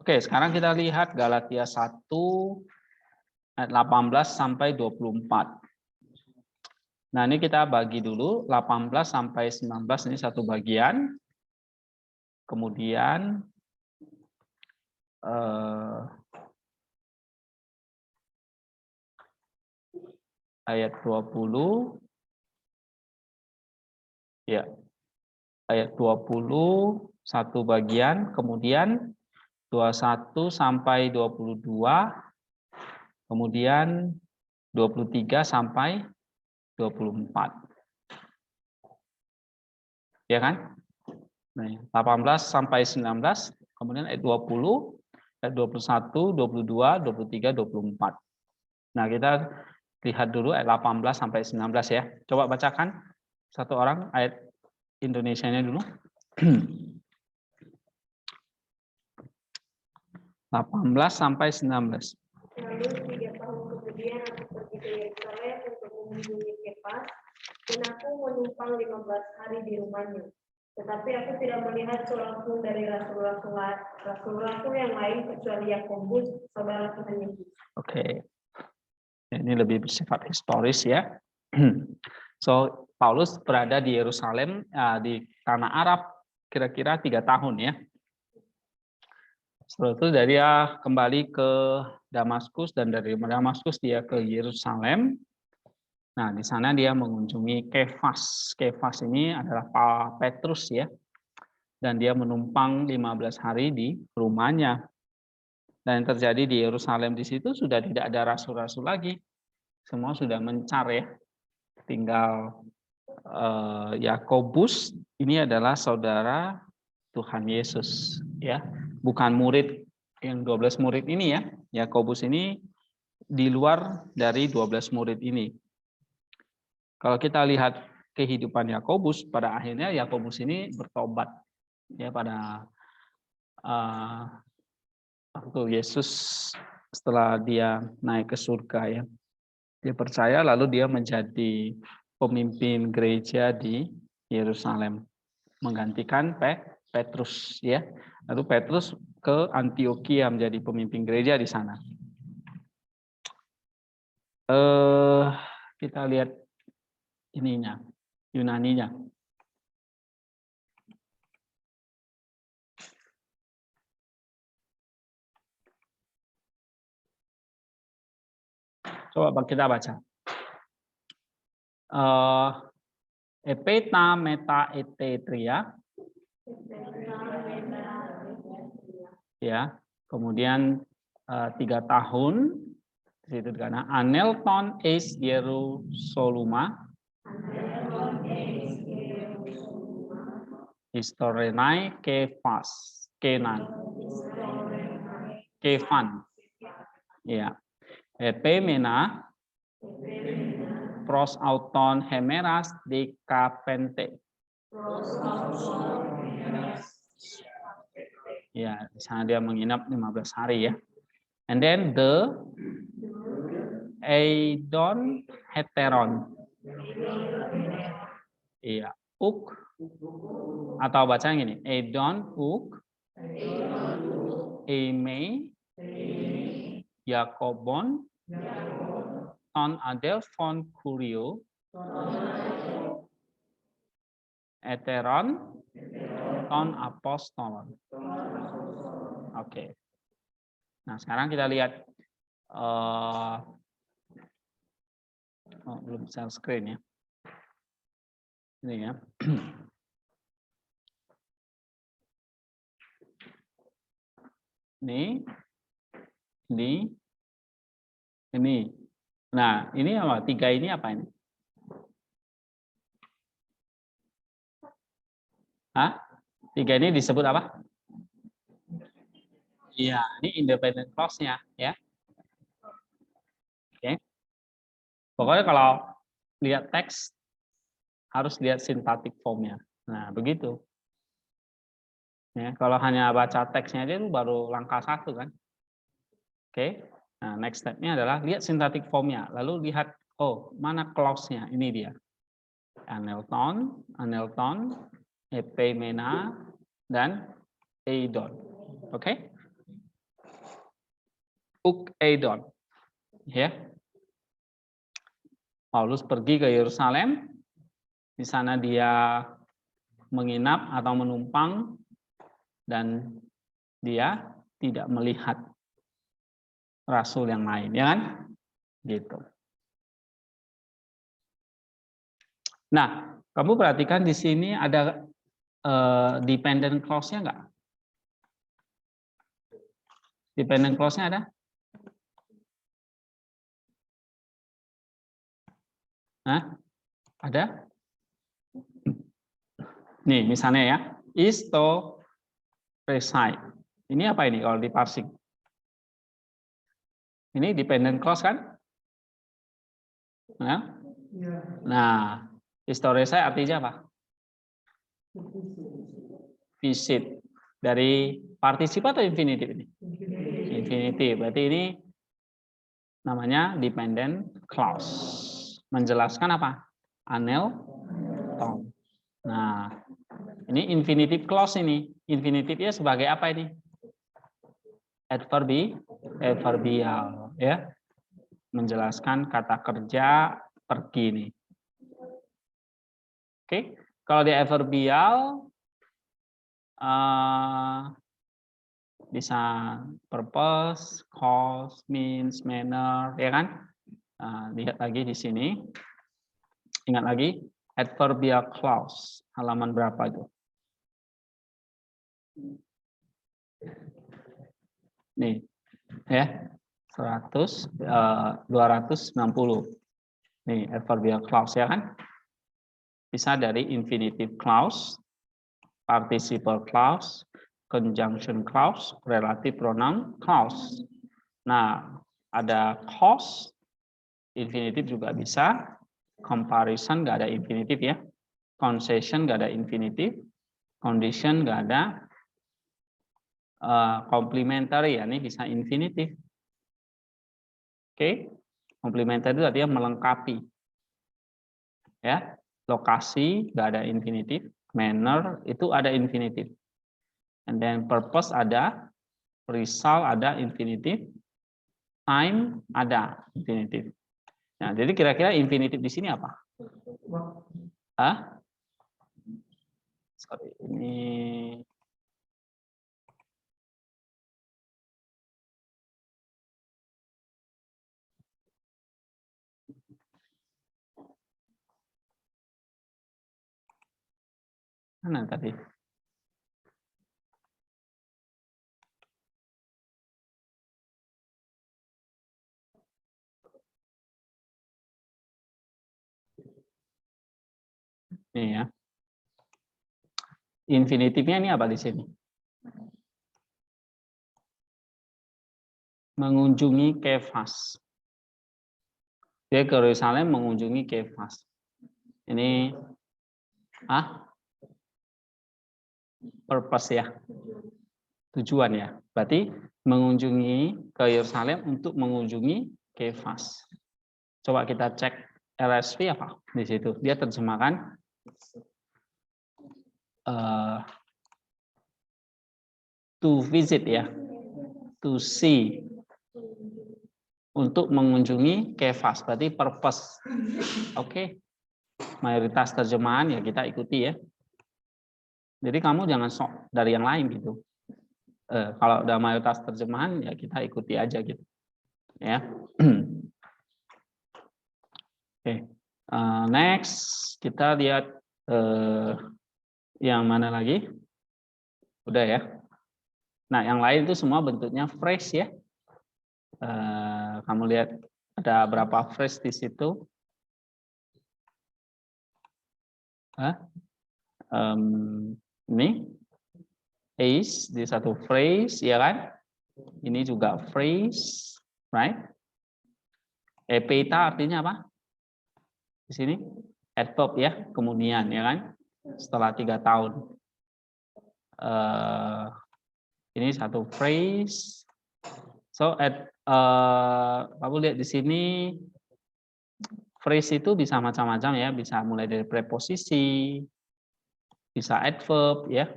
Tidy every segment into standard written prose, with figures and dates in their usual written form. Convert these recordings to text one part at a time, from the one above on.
Oke, sekarang kita lihat Galatia 1 ayat 18 sampai 24. Nah, ini kita bagi dulu 18 sampai 19 ini satu bagian. Kemudian ayat 20 ya. Ayat 20 satu bagian, kemudian 21 sampai 22, kemudian 23 sampai 24. Ya kan? Nah, 18 sampai 19, kemudian ayat 20, ayat 21, 22, 23, 24. Nah, kita lihat dulu ayat 18 sampai 19 ya. Coba bacakan satu orang ayat Indonesianya dulu. 18 sampai 19. Lalu 3 tahun kemudian aku pergi ke Yerusalem untuk mengunjungi Kefas, dan aku menumpang 15 hari di rumahnya. Tetapi aku tidak melihat seorang pun dari rasul-rasul yang lain kecuali Yakobus, saudara Tuhan Yesus. Oke. Ini lebih bersifat historis ya. So, Paulus berada di Yerusalem, di tanah Arab, kira-kira 3 tahun ya. Setelah itu dia kembali ke Damaskus, dan dari Damaskus dia ke Yerusalem. Nah, di sana dia mengunjungi Kefas. Kefas ini adalah Pak Petrus ya. Dan dia menumpang 15 hari di rumahnya. Dan yang terjadi di Yerusalem di situ sudah tidak ada rasul-rasul lagi. Semua sudah mencar ya. Tinggal Yakobus, ini adalah saudara Tuhan Yesus ya. Bukan murid yang 12 murid ini ya. Yakobus ini di luar dari 12 murid ini. Kalau kita lihat kehidupan Yakobus, pada akhirnya Yakobus ini bertobat ya pada waktu Yesus setelah dia naik ke surga ya. Dia percaya lalu dia menjadi pemimpin gereja di Yerusalem, menggantikan Petrus ya. Lalu Petrus ke Antioquia menjadi pemimpin gereja di sana. Kita lihat ininya, Yunaninya. Coba kita baca. Epeta meta etetria. Ya, kemudian 3 tahun di situ karena Anelton eis Jerusalema. Historinai Kefas, Kenan. Kefan. Ya. Epemena pros auton hemeras di kapente. Ya, di sana dia menginap 15 hari ya. And then the Eidon heteron. Iya, uk atau bacanya gini, Eidon uk Eime Jakobon ton Adelphon Curio Eteron ton Apostolon. Oke. Nah, sekarang kita lihat belum share screen ya. Ini ya. Ini. Nah, ini apa? 3 ini apa ini? Hah? 3 ini disebut apa? Iya, ini independent clause-nya ya. Oke. Pokoknya kalau lihat teks harus lihat sintaktik formnya. Nah, begitu. Ya, kalau hanya baca teksnya aja itu baru langkah 1 kan. Oke. Nah, next step-nya adalah lihat sintaktik formnya, lalu lihat mana clause-nya. Ini dia. Anelton, epimena, dan eidon. Oke? Uk eidon. Ya. Paulus pergi ke Yerusalem. Di sana dia menginap atau menumpang dan dia tidak melihat rasul yang lain, ya kan? Gitu. Nah, kamu perhatikan di sini ada dependent clause-nya enggak? Dependent clause-nya ada? Hah? Ada? Nih, misalnya ya, is to reside. Ini apa ini kalau di parsing? Ini dependent clause kan? Nah, is to reside artinya apa? Visit. Dari partisip atau infinitif ini? Infinitif. Berarti ini namanya dependent clause. Menjelaskan apa? Anel tom. Nah, ini infinitive clause ini. Infinitifnya sebagai apa ini? Adverbial, ya. Menjelaskan kata kerja pergi nih. Oke, kalau di adverbial bisa purpose, cause, means, manner, ya kan? Lihat lagi di sini. Ingat lagi, adverbial clause. Halaman berapa itu? Nih, ya. 290. Nih, adverbial clause ya kan? Bisa dari infinitive clause, participle clause, conjunction clause, relative pronoun clause. Nah, ada cause, infinitive juga bisa. Comparison nggak ada infinitive ya. Concession nggak ada infinitive. Condition nggak ada. Complementary ya, ini bisa infinitive. Oke, complementary itu artinya melengkapi. Ya, lokasi nggak ada infinitive. Manner itu ada infinitive. And then purpose ada, result ada infinitive, time ada infinitive. Nah, jadi kira-kira infinitive di sini apa? Sorry, ini mana tadi? Ini ya. Infinitifnya ini apa di sini? Mengunjungi Kefas. Dia ke Yerusalem mengunjungi Kefas. Ini purpose ya. Tujuan ya. Berarti mengunjungi ke Yerusalem untuk mengunjungi Kefas. Coba kita cek LSV apa di situ. Dia terjemahkan to visit ya, to see, untuk mengunjungi Kefas, berarti purpose. Oke. Mayoritas terjemahan ya kita ikuti ya. Jadi kamu jangan sok dari yang lain gitu. Kalau udah mayoritas terjemahan ya kita ikuti aja gitu. Ya. Oke. Next kita lihat yang mana lagi? Udah ya. Nah, yang lain itu semua bentuknya phrase ya. Kamu lihat ada berapa phrase di situ? Ini is di satu phrase ya kan? Ini juga phrase, right? Epita artinya apa? Di sini adverb ya, kemudian ya kan? Setelah 3 tahun. Ini satu phrase. So kamu lihat di sini phrase itu bisa macam-macam ya, bisa mulai dari preposisi, bisa adverb ya.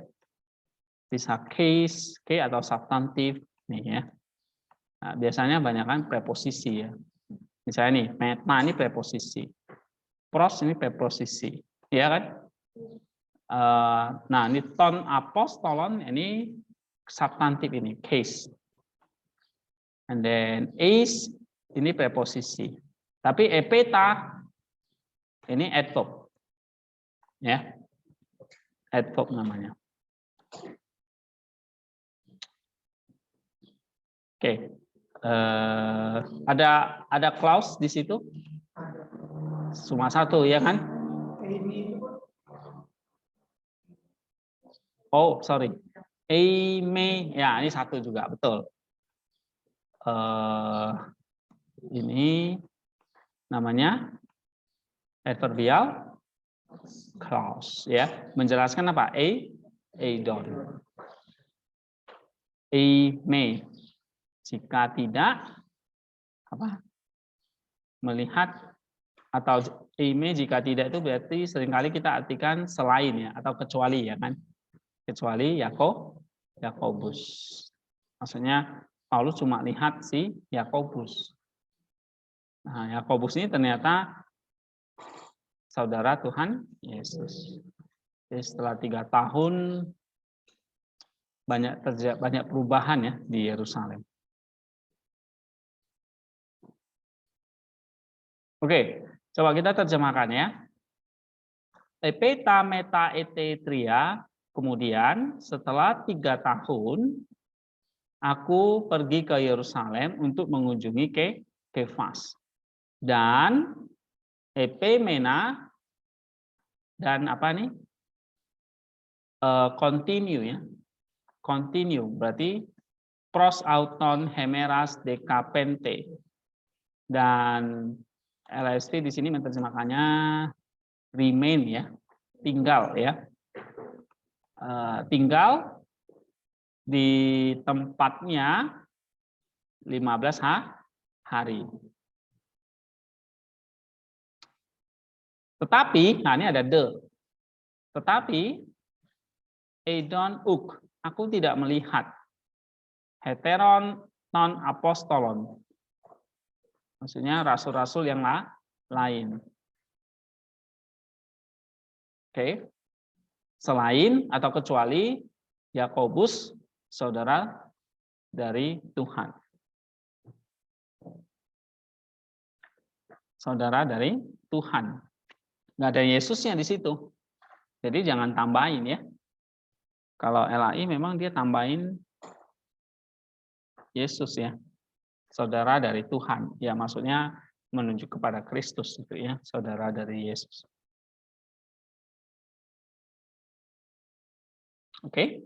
bisa case, atau substantif nih ya. Nah, biasanya banyak kan preposisi ya. Misalnya nih, meta ini preposisi, pros ini preposisi, ya kan? Nah, ini ton apostolon ini substantif ini case, and then eis ini preposisi. Tapi epeta ini adverb, ya, adverb namanya. Oke, ada clause di situ? Cuma satu ya kan? Oh sorry, Aime ya ini satu juga betul. Ini namanya adverbial clause ya, menjelaskan apa? Eidon. Aime jika tidak apa? Melihat, atau aime jika tidak itu berarti seringkali kita artikan selain ya, atau kecuali ya kan? Kecuali Yakobus. Maksudnya Paulus cuma lihat si Yakobus. Nah, Yakobus ini ternyata saudara Tuhan Yesus. Jadi setelah 3 tahun banyak perubahan ya di Yerusalem. Oke, coba kita terjemahkan ya. Epeta meta etetria, kemudian setelah 3 tahun aku pergi ke Yerusalem untuk mengunjungi Kefas. Dan epimena dan apa nih? Continue ya. Continue berarti pros auton hemeras dekapente. Dan LST di sini menerjemahkannya remain ya, tinggal ya. Tinggal di tempatnya 15 hari. Tetapi, nah ini ada tetapi eidon uk, aku tidak melihat heteron non apostolon. Maksudnya rasul-rasul yang lain. Oke. Selain atau kecuali Yakobus, saudara dari Tuhan. Saudara dari Tuhan. Nggak ada Yesusnya di situ. Jadi jangan tambahin ya. Kalau LAI memang dia tambahin Yesus ya. Saudara dari Tuhan. Ya maksudnya menunjuk kepada Kristus itu ya, saudara dari Yesus. Oke.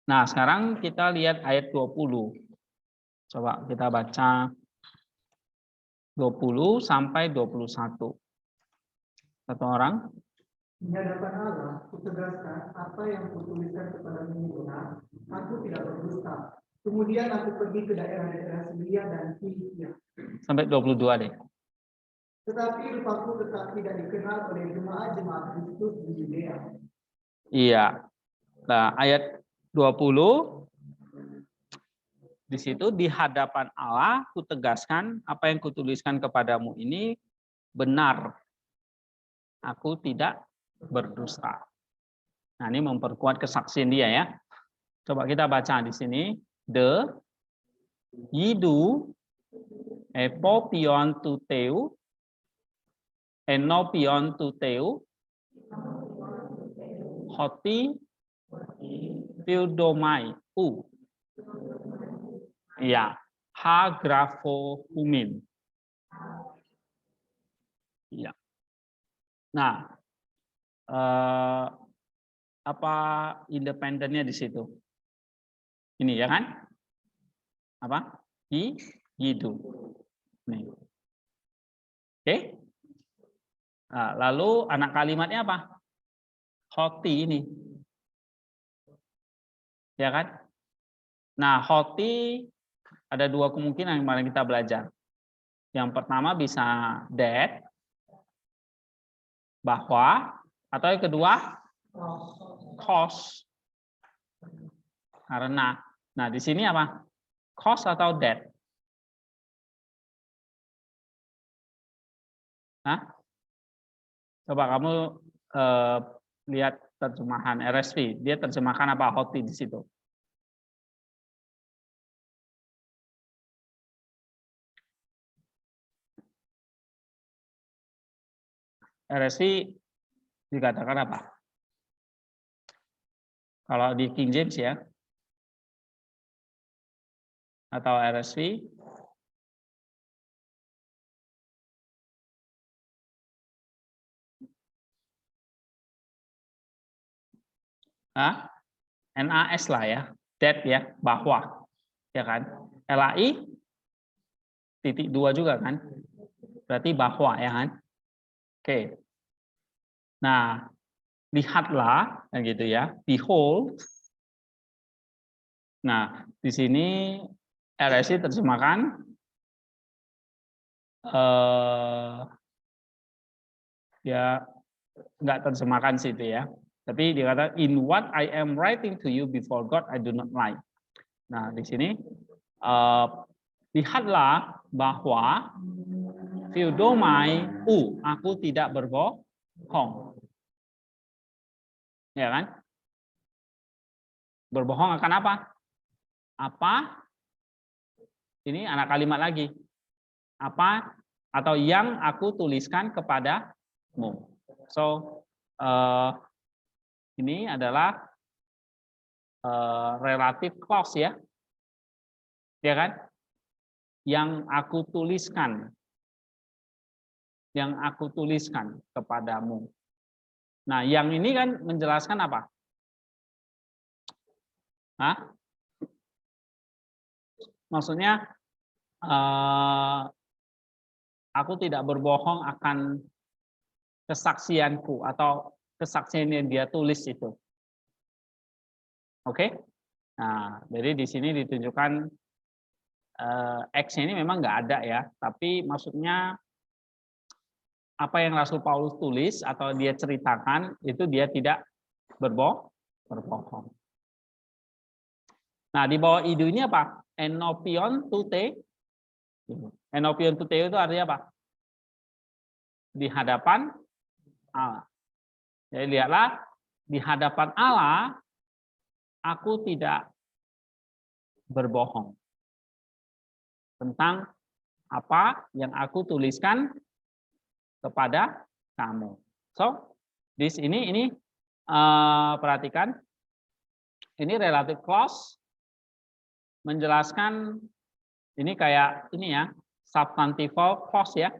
Nah, sekarang kita lihat ayat 20. Coba kita baca 20 sampai 21. Satu orang. Di hadapan Allah, kutegaskan apa yang kutuliskan kepada Musa, aku tidak berdusta. Kemudian aku pergi ke daerah-daerah Syria dan Kilikia. Sampai 22 deh. Tetapi rupaku tetap tidak dikenal oleh jemaat-jemaat Kristus di Yudea. Iya. Nah, ayat 20 di situ di hadapan Allah kutegaskan apa yang kutuliskan kepadamu ini benar. Aku tidak berdusta. Nah, ini memperkuat kesaksian dia ya. Coba kita baca di sini. The yidu epopion tuteu enopion tuteu hoti Theodomai ya, ha humin. Ya. Nah, apa independennya di situ? Ini ya kan? Apa? Yidu. Nih. Oke. Nah, lalu anak kalimatnya apa? Hoti ini. Ya kan? Nah, hoti ada 2 kemungkinan yang kemarin kita belajar. Yang pertama bisa that, bahwa, atau yang kedua cause. Karena. Nah, di sini apa? Cause atau that? Hah? Coba kamu lihat terjemahan RSV. Dia terjemahkan apa? Hoti di situ. RSV dikatakan apa? Kalau di King James ya, atau RSV, NAS lah ya, that ya, bahwa, ya kan? LAI titik 2 juga kan? Berarti bahwa ya kan? Oke. Nah, lihatlah, gitu ya, behold. Nah, di sini RSI terjemahkan ya nggak terjemahkan situ ya. Tapi dikatakan in what I am writing to you before God I do not lie. Nah, di sini lihatlah bahwa theodomai aku tidak berbohong. Ya kan? Berbohong akan apa? Apa? Ini anak kalimat lagi. Apa atau yang aku tuliskan kepadamu. So, ini adalah relative clause ya. Ya kan? Yang aku tuliskan. Yang aku tuliskan kepadamu. Nah, yang ini kan menjelaskan apa? Hah? Maksudnya aku tidak berbohong akan kesaksianku atau kesaksian yang dia tulis itu. Oke? Nah, jadi di sini ditunjukkan X ini memang nggak ada ya, tapi maksudnya apa yang Rasul Paulus tulis atau dia ceritakan itu dia tidak berbohong. Nah, di bawah idu ini apa? Enopion tute. Enopion tute itu artinya apa? Di hadapan Allah. Jadi lihatlah, di hadapan Allah aku tidak berbohong tentang apa yang aku tuliskan kepada kamu. So, ini perhatikan, ini relative clause menjelaskan ini kayak ini ya, substantival clause ya.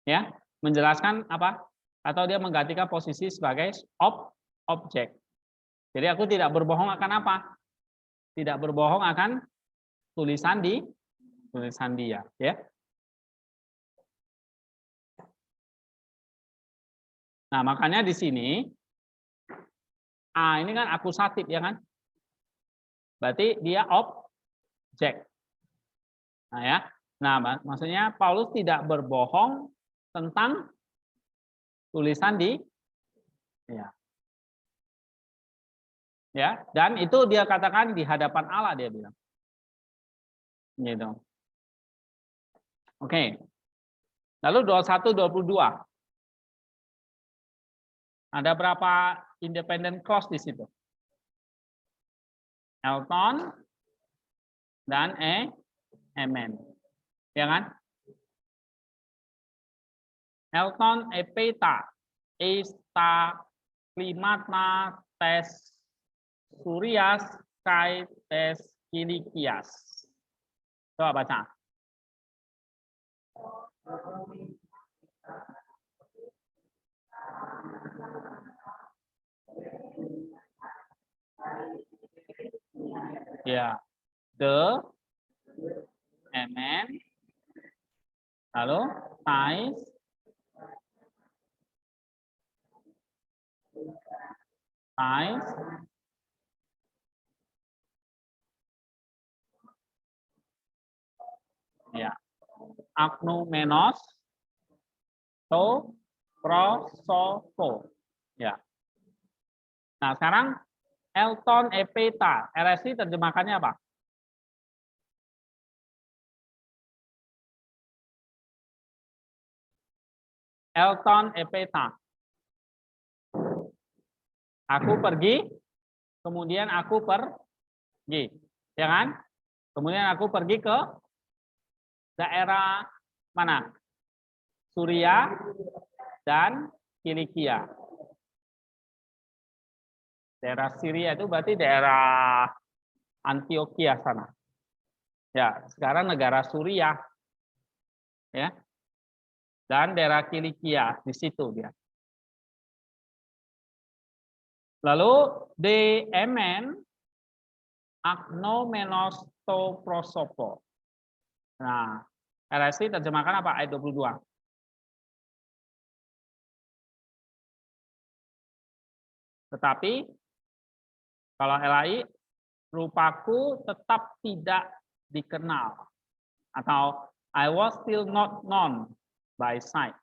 Ya, menjelaskan apa? Atau dia menggantikan posisi sebagai objek. Jadi aku tidak berbohong akan apa? Tidak berbohong akan tulisan dia, ya. Nah, makanya di sini ini kan akusatif ya kan? Berarti dia objek. Nah, ya. Nah, maksudnya Paulus tidak berbohong tentang tulisan ya, dan itu dia katakan di hadapan Allah dia bilang. Gitu. Oke. Lalu 21 22. Ada berapa independent clause di situ? Elton dan amen. Ya kan? Elton epeta esta klimata tes surias kai tes kilikias. Coba baca. Ya, the, amen, lalu tais, ya, agnomenos, to, prosopho, ya. Nah sekarang Elton Epeta. RSI terjemahkannya apa? Elton Epeta. Aku pergi, kemudian aku pergi. Ya kan? Kemudian aku pergi ke daerah mana? Suria dan Kilikia. Daerah Syria itu berarti daerah Antioquia sana. Ya, sekarang negara Suriah. Ya. Dan daerah Kilikia di situ dia. Lalu DMN agnomenos to prosopo. Nah, RSI terjemahkan apa? Ayat 22. Tetapi kalau LAI, rupaku tetap tidak dikenal. Atau I was still not known by sight.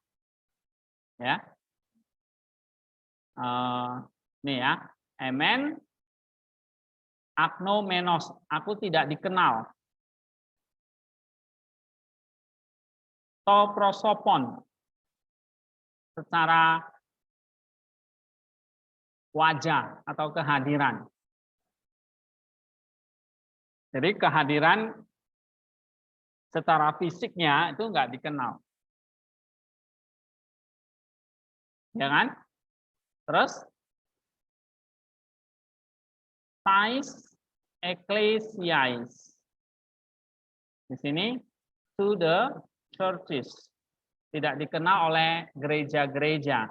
Ya. Nih ya. Amen. Agnomenos. Aku tidak dikenal. To prosopon. Secara wajah atau kehadiran. Jadi kehadiran secara fisiknya itu nggak dikenal. Ya kan? Terus, tais ecclesiais. Di sini, to the churches. Tidak dikenal oleh gereja-gereja.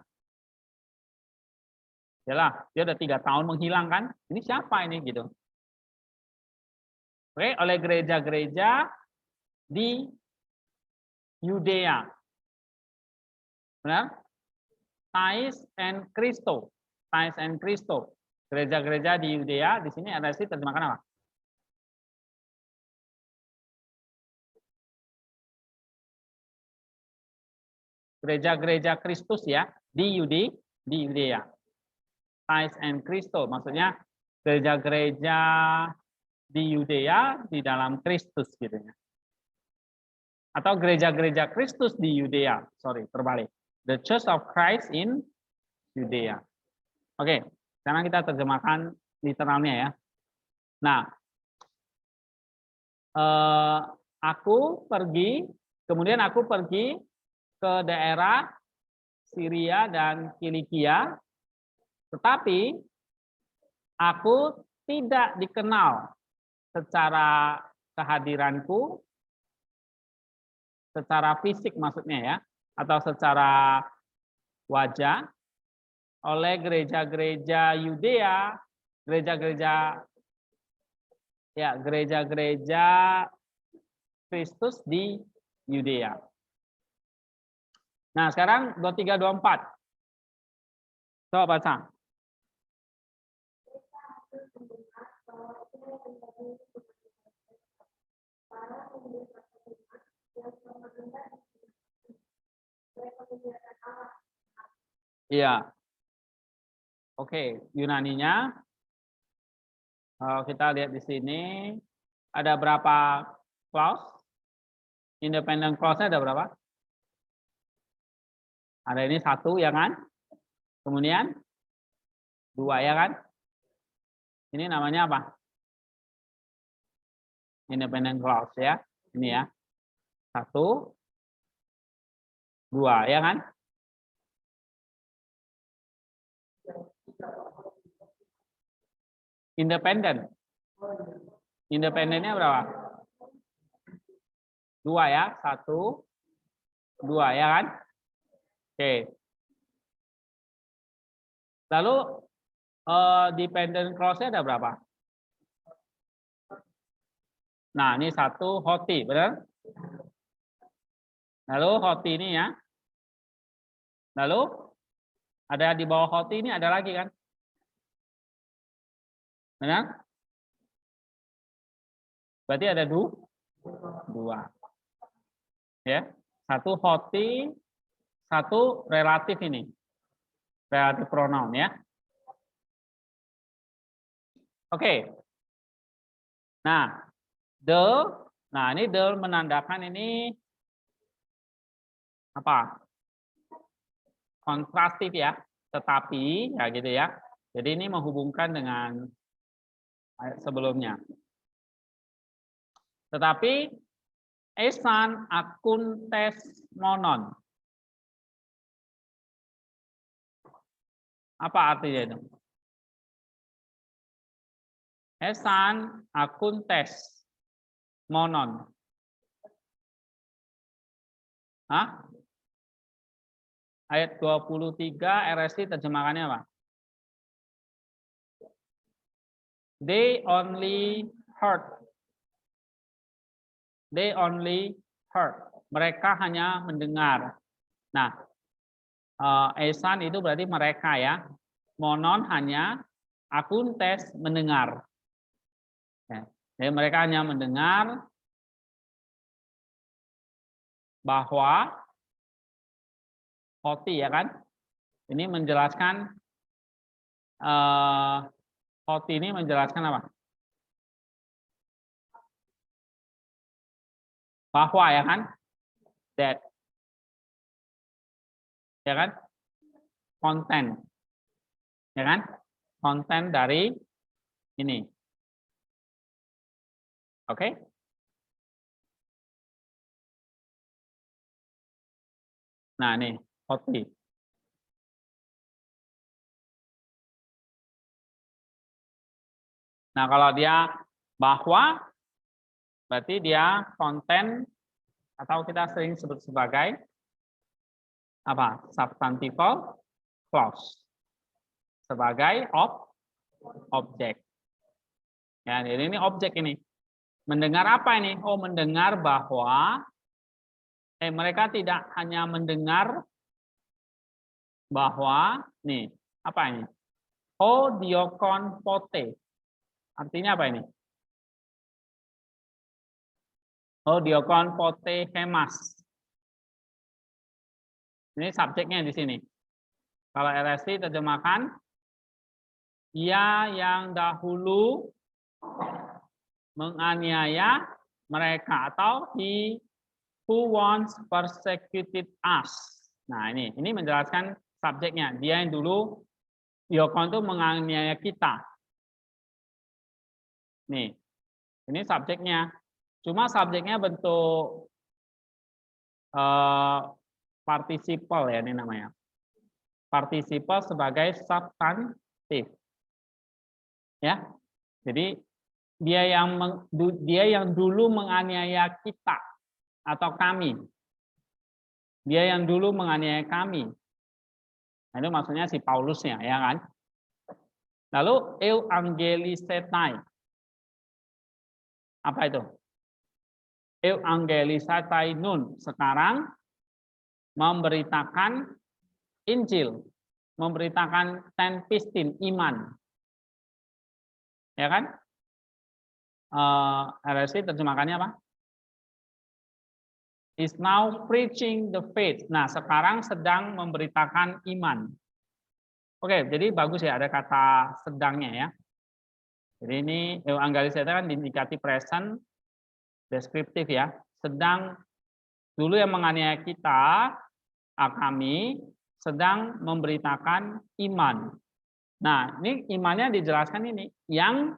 Yalah, dia udah 3 tahun menghilang kan? Ini siapa ini gitu? Oke, oleh gereja-gereja di Yudea. Benar? Thais and Christo. Thais and Christo. Gereja-gereja di Yudea, di sini ada sih terjemahkan apa? Gereja-gereja Kristus ya, di Yudea. Thais and Christo, maksudnya gereja-gereja di Yudea di dalam Kristus gitu ya. Atau gereja-gereja Kristus di Yudea, sorry, terbalik. The Church of Christ in Yudea. Oke, sekarang kita terjemahkan literalnya ya. Nah, aku pergi, kemudian aku pergi ke daerah Syria dan Kilikia, tetapi aku tidak dikenal secara kehadiranku, secara fisik maksudnya ya, atau secara wajah oleh gereja-gereja Yudea, gereja-gereja Kristus di Yudea. Nah, sekarang 23-24. Coba baca. Iya. Oke, Yunaninya. Kita lihat di sini ada berapa clause? Independent clause-nya ada berapa? Ada ini 1 ya kan? Kemudian 2 ya kan? Ini namanya apa? Independent clause ya. Ini ya. 1, 2 ya kan? Independen. Independennya berapa? 2 ya. 1, 2 ya kan? Oke. Lalu dependent clause-nya ada berapa? Nah, ini 1 hoti, benar? Lalu hoti ini ya. Lalu ada di bawah hoti ini ada lagi kan? Benar? Berarti ada 2. Ya. 1 hoti, 1 relatif ini. Relatif pronoun ya. Oke. Nah, ini the menandakan ini apa? Kontrastif ya, tetapi ya gitu ya. Jadi ini menghubungkan dengan ayat sebelumnya. Tetapi esan akun tes monon. Apa artinya itu? Esan akun tes monon. Hah? Ayat 23 RSI terjemahannya apa? They only heard. They only heard. Mereka hanya mendengar. Nah, esan itu berarti mereka ya. Monon hanya, akun tes mendengar. Ya. Jadi mereka hanya mendengar bahwa Hoti ya kan? Ini menjelaskan Hoti ini menjelaskan apa? Bahwa ya kan? That. Ya kan? Konten. Ya kan? Konten dari ini. Oke? Nah, ini Hoti. Nah, kalau dia bahwa berarti dia konten atau kita sering sebut sebagai apa? Substantival clause. Sebagai objek. Ya, jadi ini objek ini. Mendengar apa ini? Oh, mendengar bahwa mereka tidak hanya mendengar bahwa nih, apa ini? Diokon pote. Artinya apa ini? Diokon pote hemas. Ini subjeknya di sini. Kalau RSI terjemahkan, ia yang dahulu menganiaya mereka atau he who once persecuted us. Nah, ini menjelaskan subjeknya. Dia yang dulu diokon itu menganiaya kita. Nih, ini subjeknya. Cuma subjeknya bentuk participle ya ini namanya. Participle sebagai substantif. Ya. Jadi dia yang dulu menganiaya kita atau kami. Dia yang dulu menganiaya kami. Nah, itu maksudnya si Paulusnya, ya kan? Lalu euangelisetai. Apa itu? Euangelisetai nun. Sekarang memberitakan Injil, memberitakan tenpistin, iman. Ya kan? RSI terjemahannya apa? Is now preaching the faith. Nah, sekarang sedang memberitakan iman. Oke, jadi bagus ya ada kata sedangnya ya. Jadi ini euangelisetai kan indikatif present deskriptif ya. Sedang dulu yang menganiaya kita, kami sedang memberitakan iman. Nah, ini imannya dijelaskan ini yang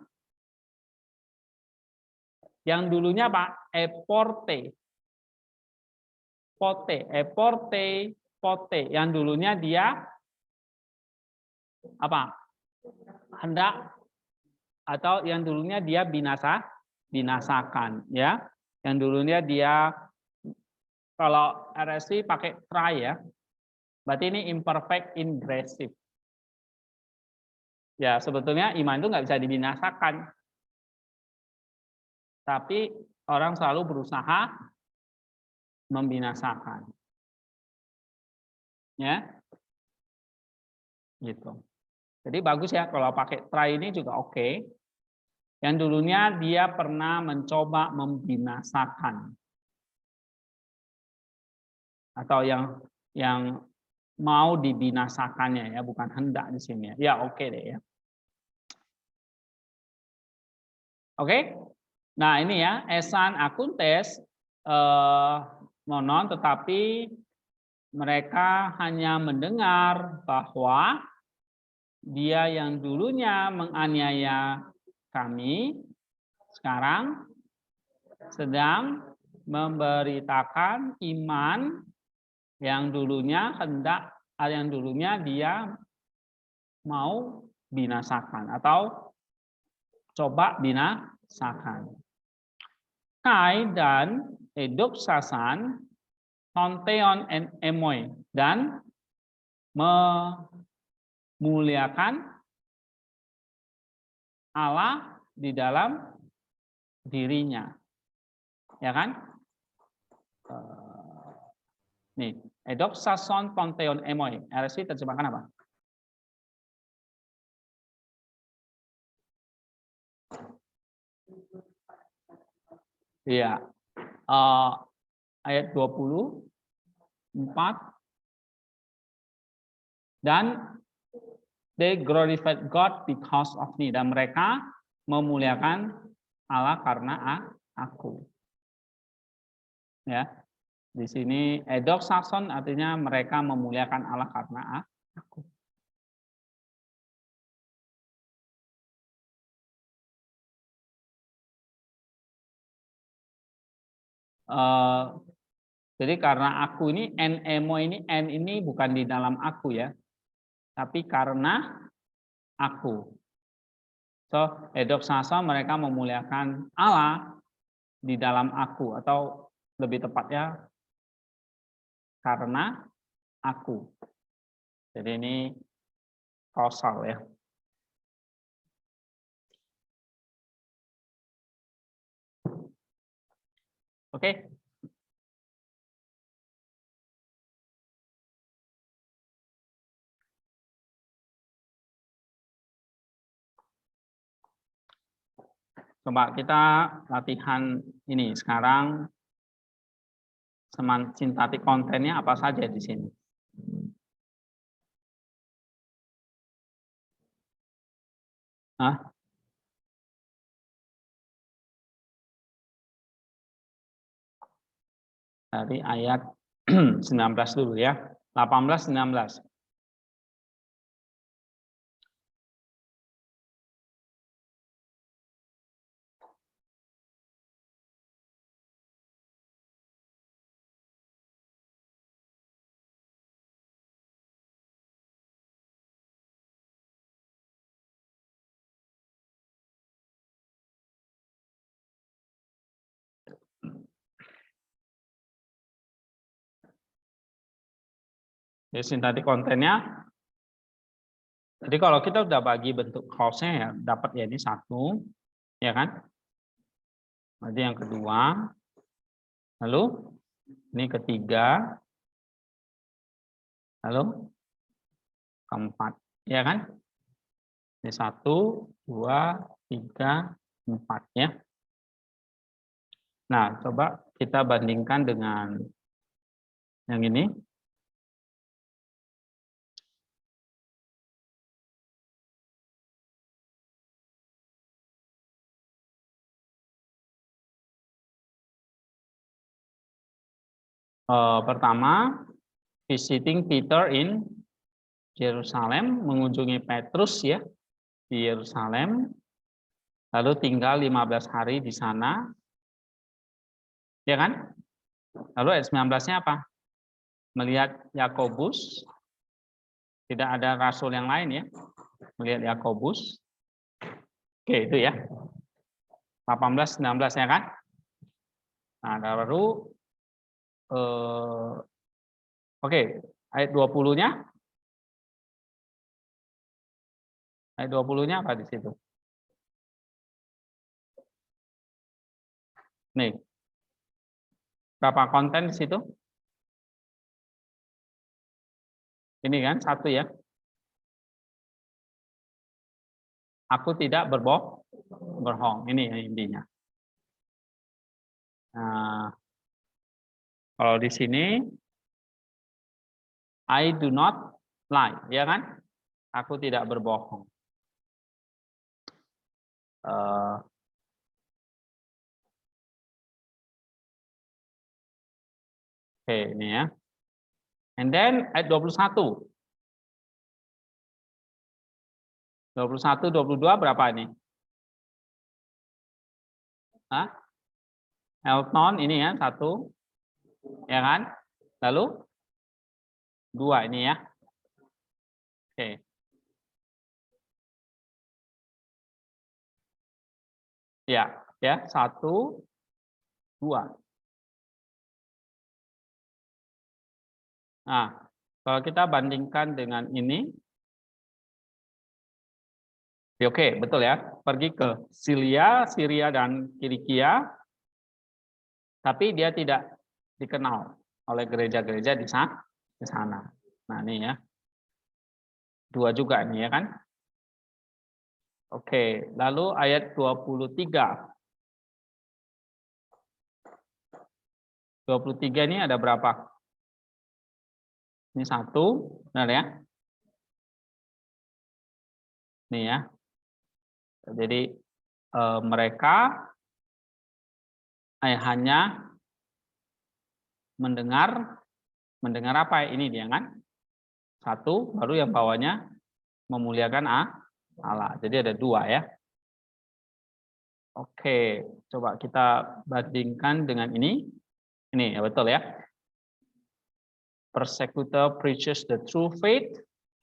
dulunya Pak eporte. Pote, eporte, pote. Yang dulunya dia apa? Hendak atau yang dulunya dia binasakan ya. Yang dulunya dia kalau RSI pakai try ya. Berarti ini imperfect ingressive. Ya, sebetulnya iman itu nggak bisa dibinasakan. Tapi orang selalu berusaha membinasakan. Ya. Gitu. Jadi bagus ya kalau pakai try ini juga oke. Yang dulunya dia pernah mencoba membinasakan. Atau yang mau dibinasakannya ya, bukan hendak di sini ya. Ya oke deh ya. Oke? Nah, ini ya, esan akuntes monon, tetapi mereka hanya mendengar bahwa dia yang dulunya menganiaya kami, sekarang sedang memberitakan iman yang dulunya dia mau binasakan atau coba binasakan. Kai dan edoksasan, tonteon and emoi, dan memuliakan Allah di dalam dirinya, ya kan? Nih, edoksason tonteon emoi, RSI terjemahkan apa? Iya, ayat 24 dan they glorified God because of me, dan mereka memuliakan Allah karena aku. Ya, di sini edoksason artinya mereka memuliakan Allah karena aku. Jadi karena aku ini emo ini n ini bukan di dalam aku ya, tapi karena aku. So edoksason mereka memuliakan Allah di dalam aku, atau lebih tepatnya karena aku. Jadi ini kausal ya. Oke. Coba kita latihan ini sekarang, sintaktik kontennya apa saja di sini. Hah? Dari ayat 19 dulu ya. 18, 19. Jadi sintaktik kontennya. Jadi kalau kita udah bagi bentuk clause-nya ya, dapat ya ini satu, ya kan? Nanti yang kedua, lalu ini ketiga, lalu keempat, ya kan? Ini 1, 2, 3, 4 ya. Nah, coba kita bandingkan dengan yang ini. Pertama, visiting Peter in Yerusalem, mengunjungi Petrus ya di Yerusalem, lalu tinggal 15 hari di sana, ya kan? Lalu ayat 19-nya apa? Melihat Yakobus, tidak ada rasul yang lain ya, melihat Yakobus. Oke, itu ya. 18, 19 ya kan? Nah, baru oke, ayat 20-nya. Ayat 20-nya apa di situ? Nih. Berapa konten di situ? Ini kan satu ya. Aku tidak berbohong. Ini intinya. Nah, kalau di sini I do not lie, ya kan? Aku tidak berbohong. Oke, ini ya. And then ayat 21. 21, 22 berapa ini? Hah? Elton ini ya, 1. Ya kan? Lalu 2 ini ya. Oke. Ya, 1, 2. Nah, kalau kita bandingkan dengan ini, oke, betul ya. Pergi ke Syria dan Kilikia, tapi dia tidak dikenal oleh gereja-gereja di sana. Nah, ini ya. 2 juga nih ya kan. Oke, lalu ayat 23. 23 ini ada berapa? Ini 1, benar ya? Nih ya. Jadi mereka hanya mendengar apa? Ini dia kan? 1, baru yang bawahnya memuliakan Allah. Jadi ada 2 ya. Oke, coba kita bandingkan dengan ini. Ini ya betul ya. Persecutor preaches the true faith.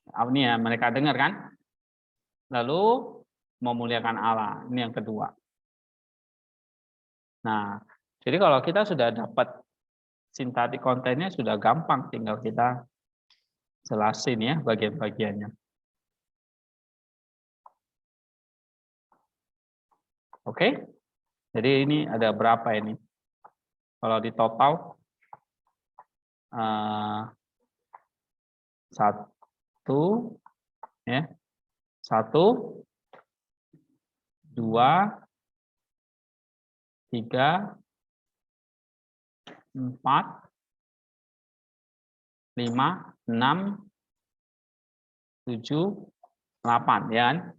Ini ya mereka dengar kan? Lalu memuliakan Allah. Ini yang kedua. Nah, jadi kalau kita sudah dapat sintaktik kontennya sudah gampang, tinggal kita jelasin ya bagian-bagiannya. Oke, jadi ini ada berapa ini? Kalau di total 1 ya, 1, 2, 3, 4, 5, 6, 7, 8 ya kan?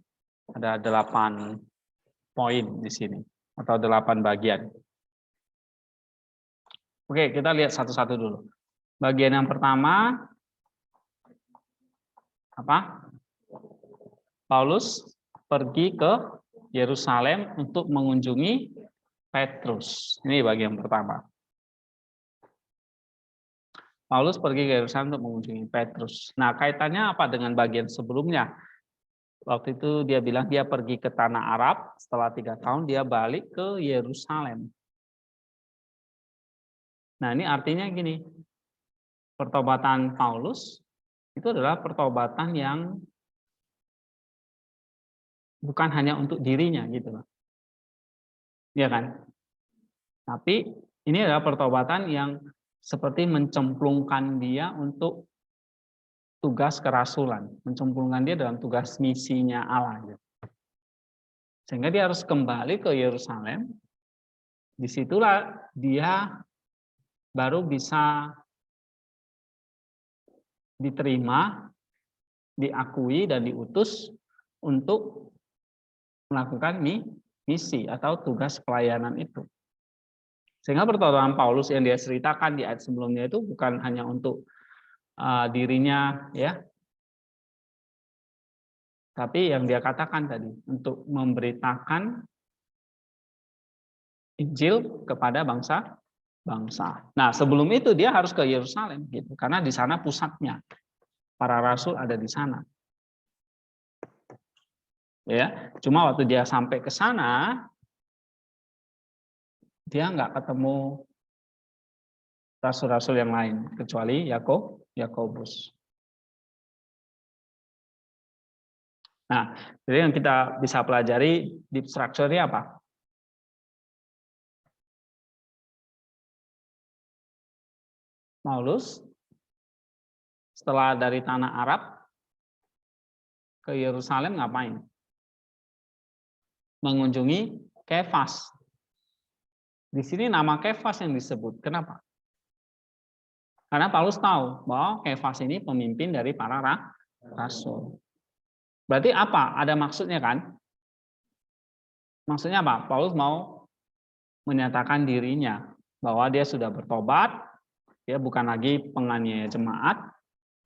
Ada 8 poin di sini atau 8 bagian. Oke, kita lihat satu-satu dulu. Bagian yang pertama apa? Paulus pergi ke Yerusalem untuk mengunjungi Petrus. Ini bagian pertama. Paulus pergi ke Yerusalem untuk mengunjungi Petrus. Nah, kaitannya apa dengan bagian sebelumnya? Waktu itu dia bilang dia pergi ke tanah Arab, setelah 3 tahun dia balik ke Yerusalem. Nah, ini artinya gini, pertobatan Paulus itu adalah pertobatan yang bukan hanya untuk dirinya gitu loh. Iya kan? Tapi ini adalah pertobatan yang seperti mencemplungkan dia untuk tugas kerasulan, mencemplungkan dia dalam tugas misinya Allah. Gitu. Sehingga dia harus kembali ke Yerusalem. Disitulah dia baru bisa diterima, diakui dan diutus untuk melakukan misi atau tugas pelayanan itu. Sehingga pertobatan Paulus yang dia ceritakan di ayat sebelumnya itu bukan hanya untuk dirinya ya, tapi yang dia katakan tadi untuk memberitakan Injil kepada bangsa. Nah, sebelum itu dia harus ke Yerusalem gitu, karena di sana pusatnya. Para rasul ada di sana. Ya, cuma waktu dia sampai ke sana dia nggak ketemu rasul-rasul yang lain kecuali Yakobus. Nah, jadi yang kita bisa pelajari deep structure-nya apa? Paulus setelah dari tanah Arab ke Yerusalem ngapain? Mengunjungi Kefas. Di sini nama Kefas yang disebut. Kenapa? Karena Paulus tahu bahwa Kefas ini pemimpin dari para rasul. Berarti apa? Ada maksudnya kan? Maksudnya apa? Paulus mau menyatakan dirinya bahwa dia sudah bertobat, Dia bukan lagi penganiaya jemaat,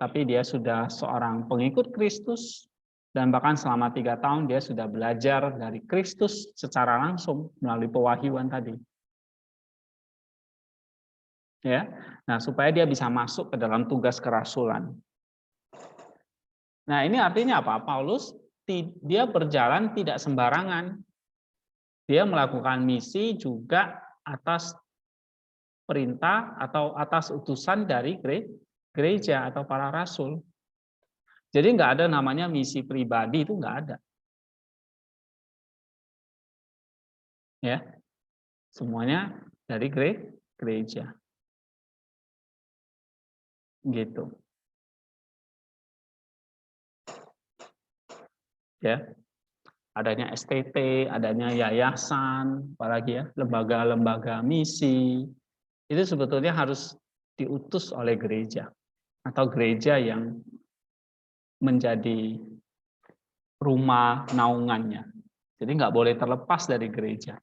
tapi dia sudah seorang pengikut Kristus, dan bahkan selama 3 tahun dia sudah belajar dari Kristus secara langsung melalui pewahyuan tadi. Ya, nah supaya dia bisa masuk ke dalam tugas kerasulan. Nah ini artinya apa? Paulus dia berjalan tidak sembarangan. Dia melakukan misi juga atas perintah atau atas utusan dari gereja atau para rasul. Jadi nggak ada namanya misi pribadi, itu nggak ada. Ya, semuanya dari gereja. Gitu. Ya. Adanya STT, adanya yayasan, apalagi ya, lembaga-lembaga misi, itu sebetulnya harus diutus oleh gereja atau gereja yang menjadi rumah naungannya. Jadi nggak boleh terlepas dari gereja.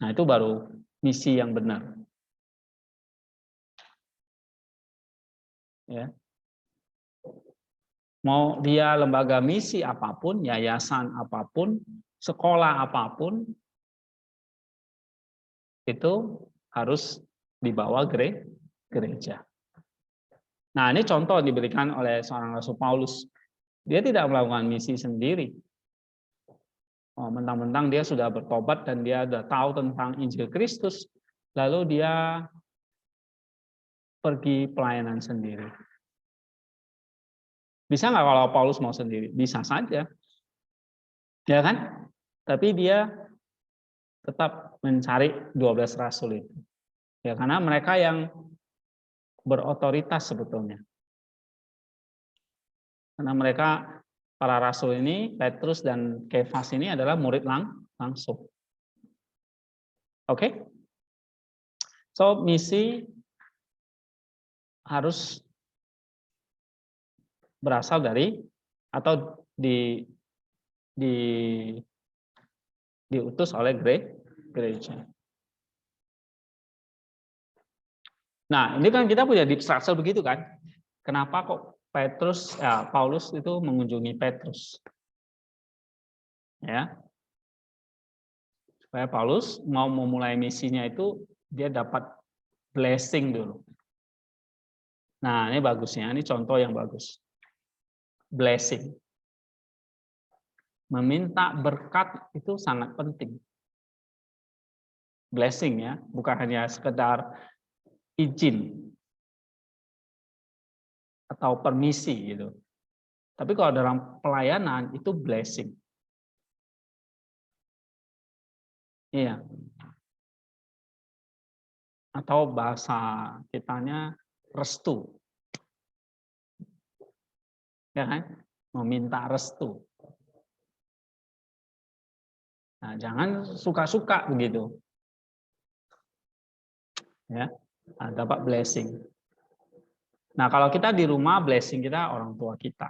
Nah itu baru misi yang benar. Ya. Mau dia lembaga misi apapun, yayasan apapun, sekolah apapun, itu harus dibawa gereja. Nah, ini contoh diberikan oleh seorang Rasul Paulus. Dia tidak melakukan misi sendiri. Oh, mentang-mentang dia sudah bertobat dan dia sudah tahu tentang Injil Kristus, lalu dia pergi pelayanan sendiri. Bisa nggak kalau Paulus mau sendiri? Bisa saja. Ya kan? Tapi dia tetap mencari 12 rasul itu. Ya, karena mereka yang berotoritas sebetulnya. Karena mereka, para rasul ini, Petrus dan Kefas ini adalah murid langsung. Oke? So, misi harus berasal dari atau diutus oleh gereja. Nah, ini kan kita punya deep structure begitu kan? Kenapa kok Paulus itu mengunjungi Petrus? Ya. Supaya Paulus mau memulai misinya itu dia dapat blessing dulu. Nah, ini bagusnya, ini contoh yang bagus. Blessing. Meminta berkat itu sangat penting. Blessing ya, bukan hanya sekedar izin atau permisi gitu. Tapi kalau dalam pelayanan itu blessing. Iya. Atau bahasa kitanya restu. Ya kan? Meminta restu. Nah, jangan suka-suka begitu. Ya. Nah, dapat blessing. Nah, kalau kita di rumah, blessing kita orang tua kita.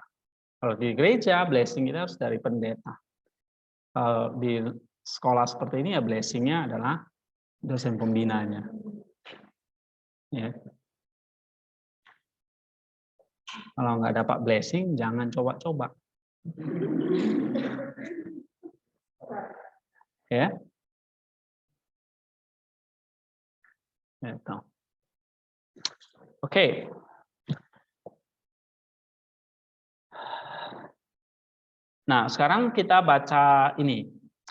Kalau di gereja, blessing kita harus dari pendeta. Kalau di sekolah seperti ini, ya blessingnya adalah dosen pembinanya. Ya. Kalau nggak dapat blessing, jangan coba-coba. Ya. Gitu. Oke. Nah, sekarang kita baca ini.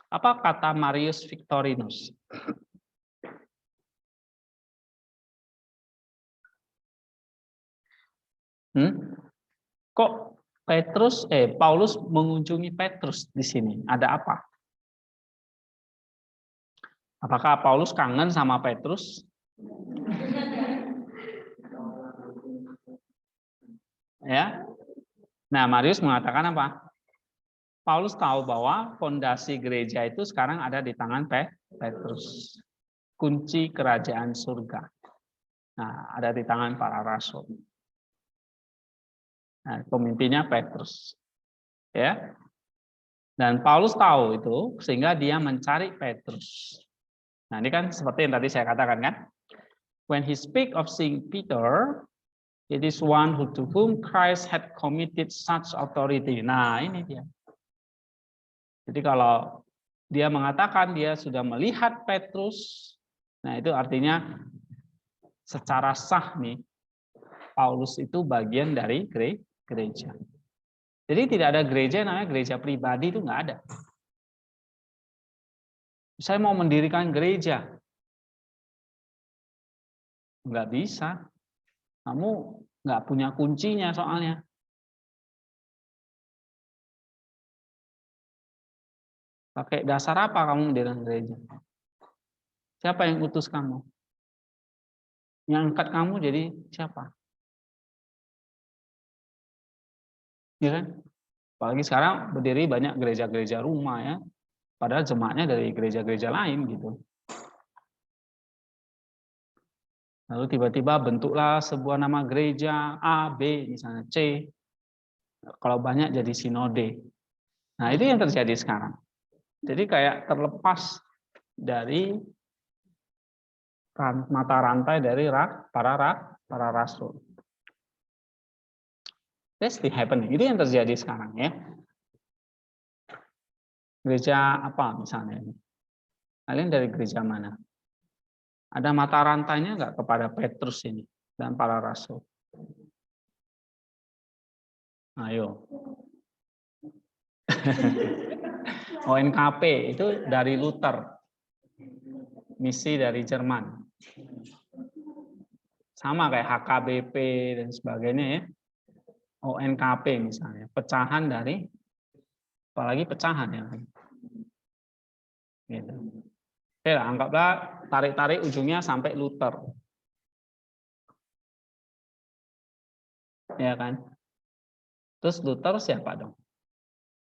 Apa kata Marius Victorinus? Kok Paulus mengunjungi Petrus di sini? Ada apa? Apakah Paulus kangen sama Petrus? Ya. Nah, Marius mengatakan apa? Paulus tahu bahwa fondasi gereja itu sekarang ada di tangan Petrus. Kunci kerajaan surga. Nah, ada di tangan para rasul. Nah, pemimpinnya Petrus. Ya. Dan Paulus tahu itu sehingga dia mencari Petrus. Nah, ini kan seperti yang tadi saya katakan kan. when he speak of Saint Peter, it is one who to whom Christ had committed such authority. Nah, ini dia. Jadi kalau dia mengatakan dia sudah melihat Petrus, nah itu artinya secara sah nih, Paulus itu bagian dari gereja. Jadi tidak ada gereja yang namanya gereja pribadi, itu nggak ada. Saya mau mendirikan gereja, nggak bisa. Kamu nggak punya kuncinya soalnya. Pakai dasar apa kamu mendirikan gereja? Siapa yang utus kamu? Yang angkat kamu jadi siapa? Ya kan? Apalagi sekarang berdiri banyak gereja-gereja rumah ya. Padahal jemaatnya dari gereja-gereja lain gitu. Lalu tiba-tiba bentuklah sebuah nama gereja A, B, misalnya C. Kalau banyak jadi sinode. Nah, itu yang terjadi sekarang. Jadi kayak terlepas dari mata rantai dari para rasul. That's the happening. Itu yang terjadi sekarang ya. Gereja apa misalnya? Kalian dari gereja mana? Ada mata rantainya nggak kepada Petrus ini dan para rasul? Ayo. ONKP itu dari Luther. Misi dari Jerman. Sama kayak HKBP dan sebagainya ya. ONKP misalnya, pecahan dari, apalagi pecahan ya. Gitu. Oke, anggaplah tarik-tarik ujungnya sampai Luther. Ya kan? Terus Luther siapa dong?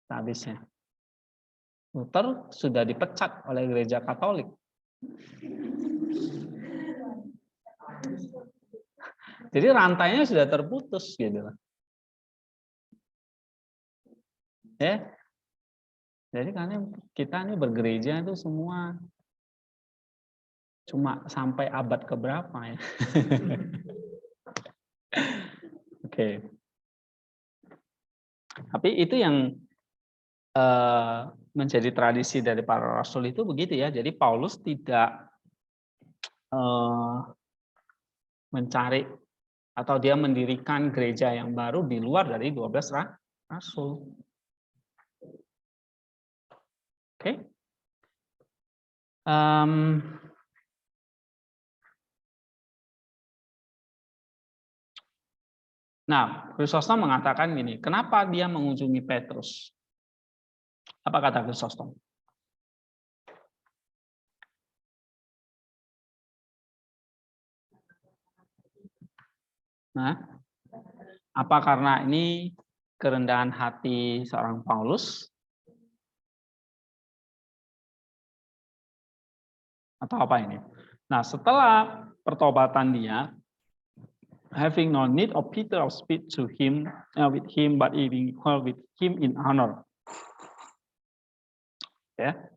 Habisnya. Luther sudah dipecat oleh gereja Katolik. Jadi rantainya sudah terputus gitu. Ya. Jadi karena kita ini bergereja itu semua cuma sampai abad keberapa ya. Oke. Tapi itu yang menjadi tradisi dari para rasul itu begitu ya. Jadi Paulus tidak mencari atau dia mendirikan gereja yang baru di luar dari 12 rasul. Oke. Nah, Chrysostom mengatakan gini, kenapa dia mengunjungi Petrus? Apa kata Chrysostom? Nah, apa karena ini kerendahan hati seorang Paulus? Atau apa ini? Nah, setelah pertobatan dia, having no need of Peter of speak to him with him, but being equal with him in honor. Yeah.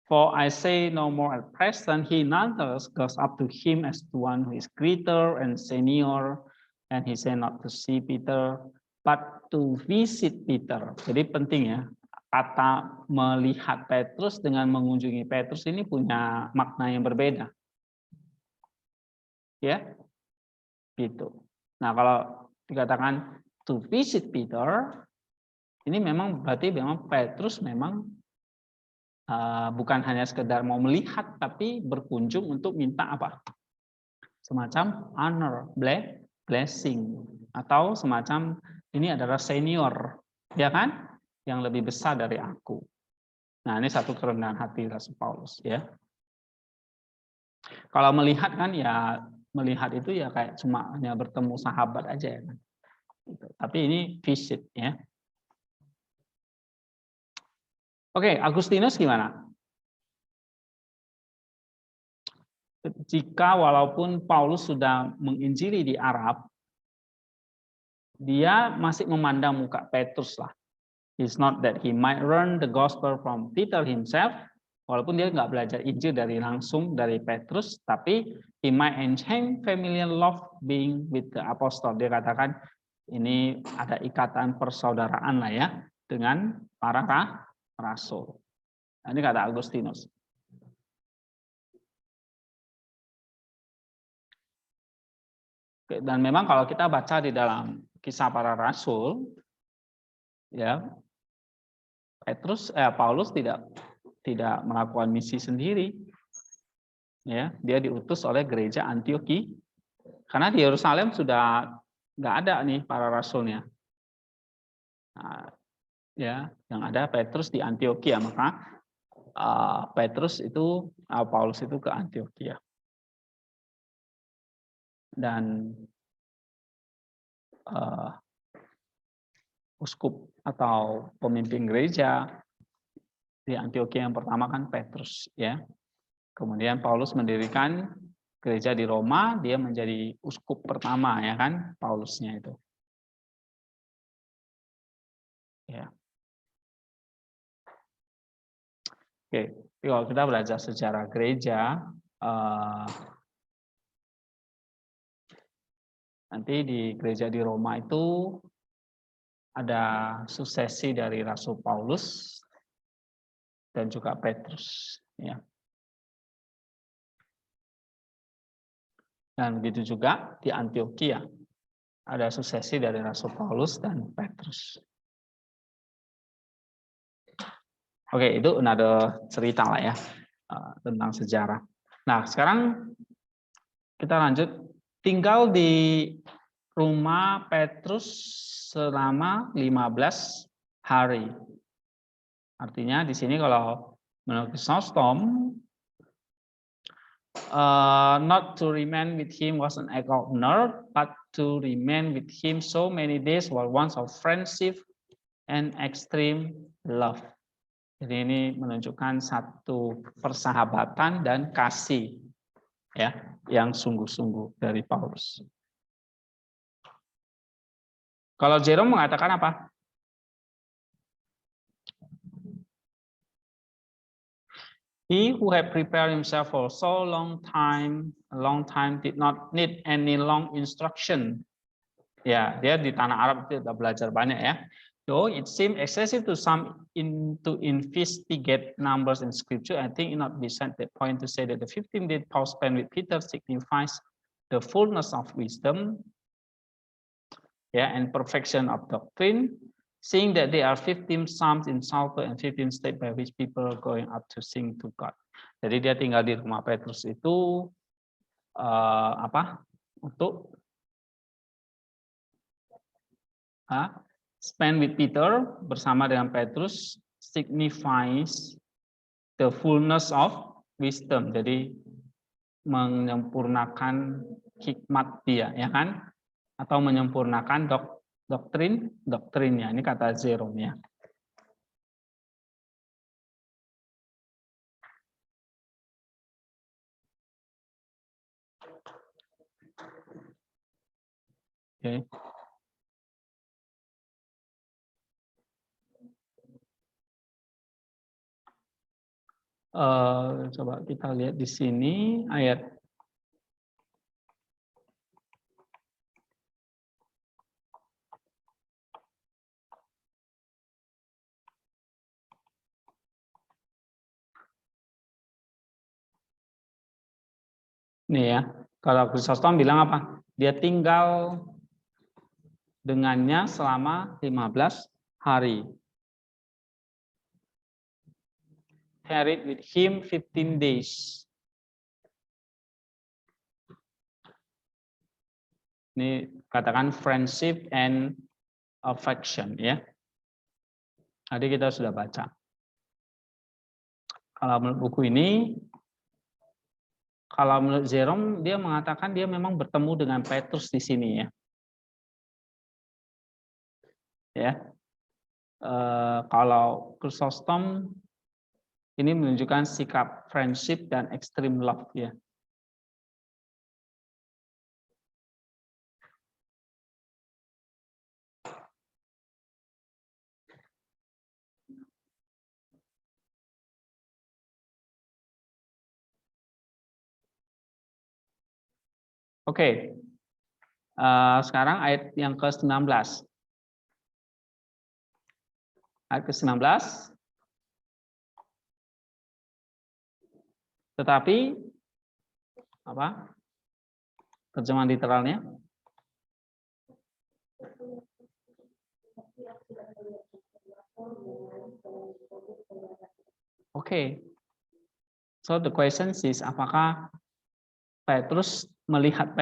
For I say no more at present, he nonetheless goes up to him as to one who is greater and senior, and he said not to see Peter, but to visit Peter. Jadi penting ya, kata melihat Petrus dengan mengunjungi Petrus ini punya makna yang berbeda. Ya, gitu. Nah, kalau dikatakan to visit Peter, ini memang berarti memang Petrus memang bukan hanya sekedar mau melihat, tapi berkunjung untuk minta apa? Semacam honor, blessing, atau semacam ini adalah senior, ya kan? Yang lebih besar dari aku. Nah, ini satu kerendahan hati Rasul Paulus, ya. Kalau melihat kan ya, melihat itu ya kayak cuma hanya bertemu sahabat aja ya kan. Tapi ini visit ya. Oke, Agustinus gimana? Jika walaupun Paulus sudah menginjili di Arab, dia masih memandang muka Petrus lah. It's not that he might learn the gospel from Peter himself, Walaupun dia nggak belajar Injil langsung dari Petrus, tapi he might enhance familiar love being with the apostle. Dia katakan ini ada ikatan persaudaraan lah ya dengan para rasul. Nah, ini kata Agustinus. Dan memang kalau kita baca di dalam kisah para rasul, ya Paulus tidak melakukan misi sendiri, ya dia diutus oleh gereja Antioki karena di Yerusalem sudah nggak ada nih para rasulnya. Nah, ya yang ada Petrus di Antioquia, maka Paulus itu ke Antioquia dan uskup atau pemimpin gereja di Antioquia yang pertama kan Petrus, ya. Kemudian Paulus mendirikan gereja di Roma, dia menjadi uskup pertama, ya kan, Paulusnya itu. Ya. Oke, kalau kita belajar sejarah gereja, nanti di gereja di Roma itu ada suksesi dari Rasul Paulus dan juga Petrus, ya. Dan begitu juga di Antioquia ada suksesi dari Rasul Paulus dan Petrus. Oke, itu ada cerita lah ya tentang sejarah. Nah, sekarang kita lanjut. Tinggal di rumah Petrus selama 15 hari. Artinya di sini kalau menurut Chrysostom, not to remain with him was an act of honor, but to remain with him so many days was one of friendship and extreme love. Jadi ini menunjukkan satu persahabatan dan kasih, ya, yang sungguh-sungguh dari Paulus. Kalau Jerome mengatakan apa? He who had prepared himself for so long time did not need any long instruction. Ya, dia di tanah Arab itu sudah belajar banyak ya. Though it seemed excessive to some to investigate numbers in Scripture, I think it not beside the point to say that the 15 days Paul spent with Peter signifies the fullness of wisdom, yeah, and perfection of doctrine, seeing that there are 15 psalms in Psalter and 15 states by which people are going up to sing to God. Jadi dia tinggal di rumah Petrus itu untuk spend with Peter bersama dengan Petrus signifies the fullness of wisdom. Jadi menyempurnakan hikmat dia, ya kan? Atau menyempurnakan doktrinnya. Ini kata Jerome ya. Oke. Coba kita lihat di sini ayat nih ya. Kalau Chrysostom bilang apa? Dia tinggal dengannya selama 15 hari. Carried with him 15 days. Ini katakan friendship and affection ya. Tadi kita sudah baca. Kalau menurut buku ini, kalau menurut Jerome dia mengatakan dia memang bertemu dengan Petrus di sini ya. Ya. Kalau Chrysostom ini menunjukkan sikap friendship dan extreme love ya. Oke. Sekarang ayat yang ke-19. Ayat ke-19. Tetapi apa? Terjemahan literalnya. Oke. So the question is, apakah Petrus melihat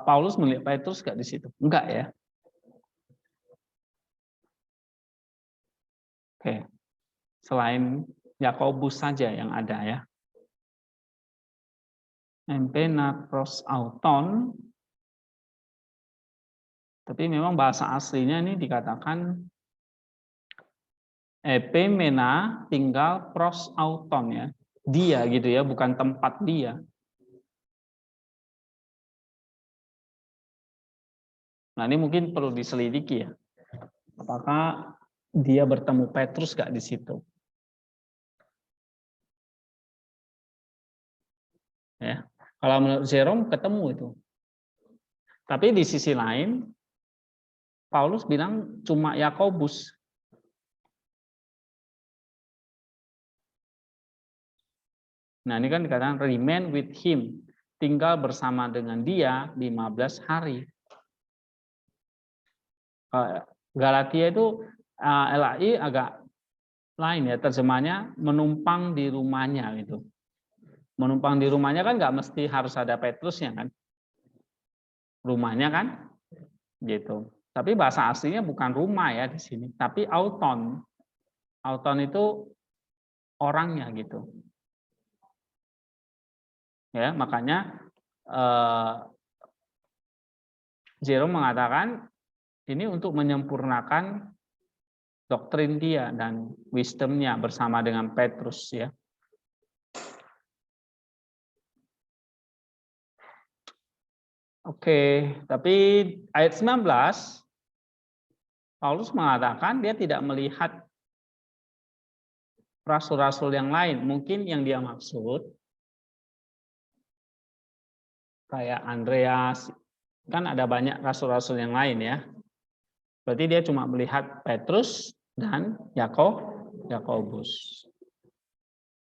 Paulus melihat Petrus nggak di situ? Enggak ya. Oke. Selain Yakobus saja yang ada ya. Empena pros auton. Tapi memang bahasa aslinya ini dikatakan epimena tinggal pros auton ya. Dia gitu ya, bukan tempat dia. Nah, ini mungkin perlu diselidiki ya. Apakah dia bertemu Petrus nggak di situ? Ya. Kalau menurut Jerome ketemu itu. Tapi di sisi lain Paulus bilang cuma Yakobus. Nah, ini kan dikatakan remain with him, tinggal bersama dengan dia 15 hari. Galatia itu LAI agak lain ya, terjemahnya menumpang di rumahnya gitu. Menumpang di rumahnya kan nggak mesti harus ada Petrusnya kan. Rumahnya kan gitu. Tapi bahasa aslinya bukan rumah ya di sini, tapi auton. Auton itu orangnya gitu. Ya, makanya Jerome mengatakan ini untuk menyempurnakan doktrin dia dan wisdomnya bersama dengan Petrus ya. Oke, tapi ayat 19 Paulus mengatakan dia tidak melihat rasul-rasul yang lain. Mungkin yang dia maksud kayak Andreas, kan ada banyak rasul-rasul yang lain ya. Berarti dia cuma melihat Petrus dan Yakobus.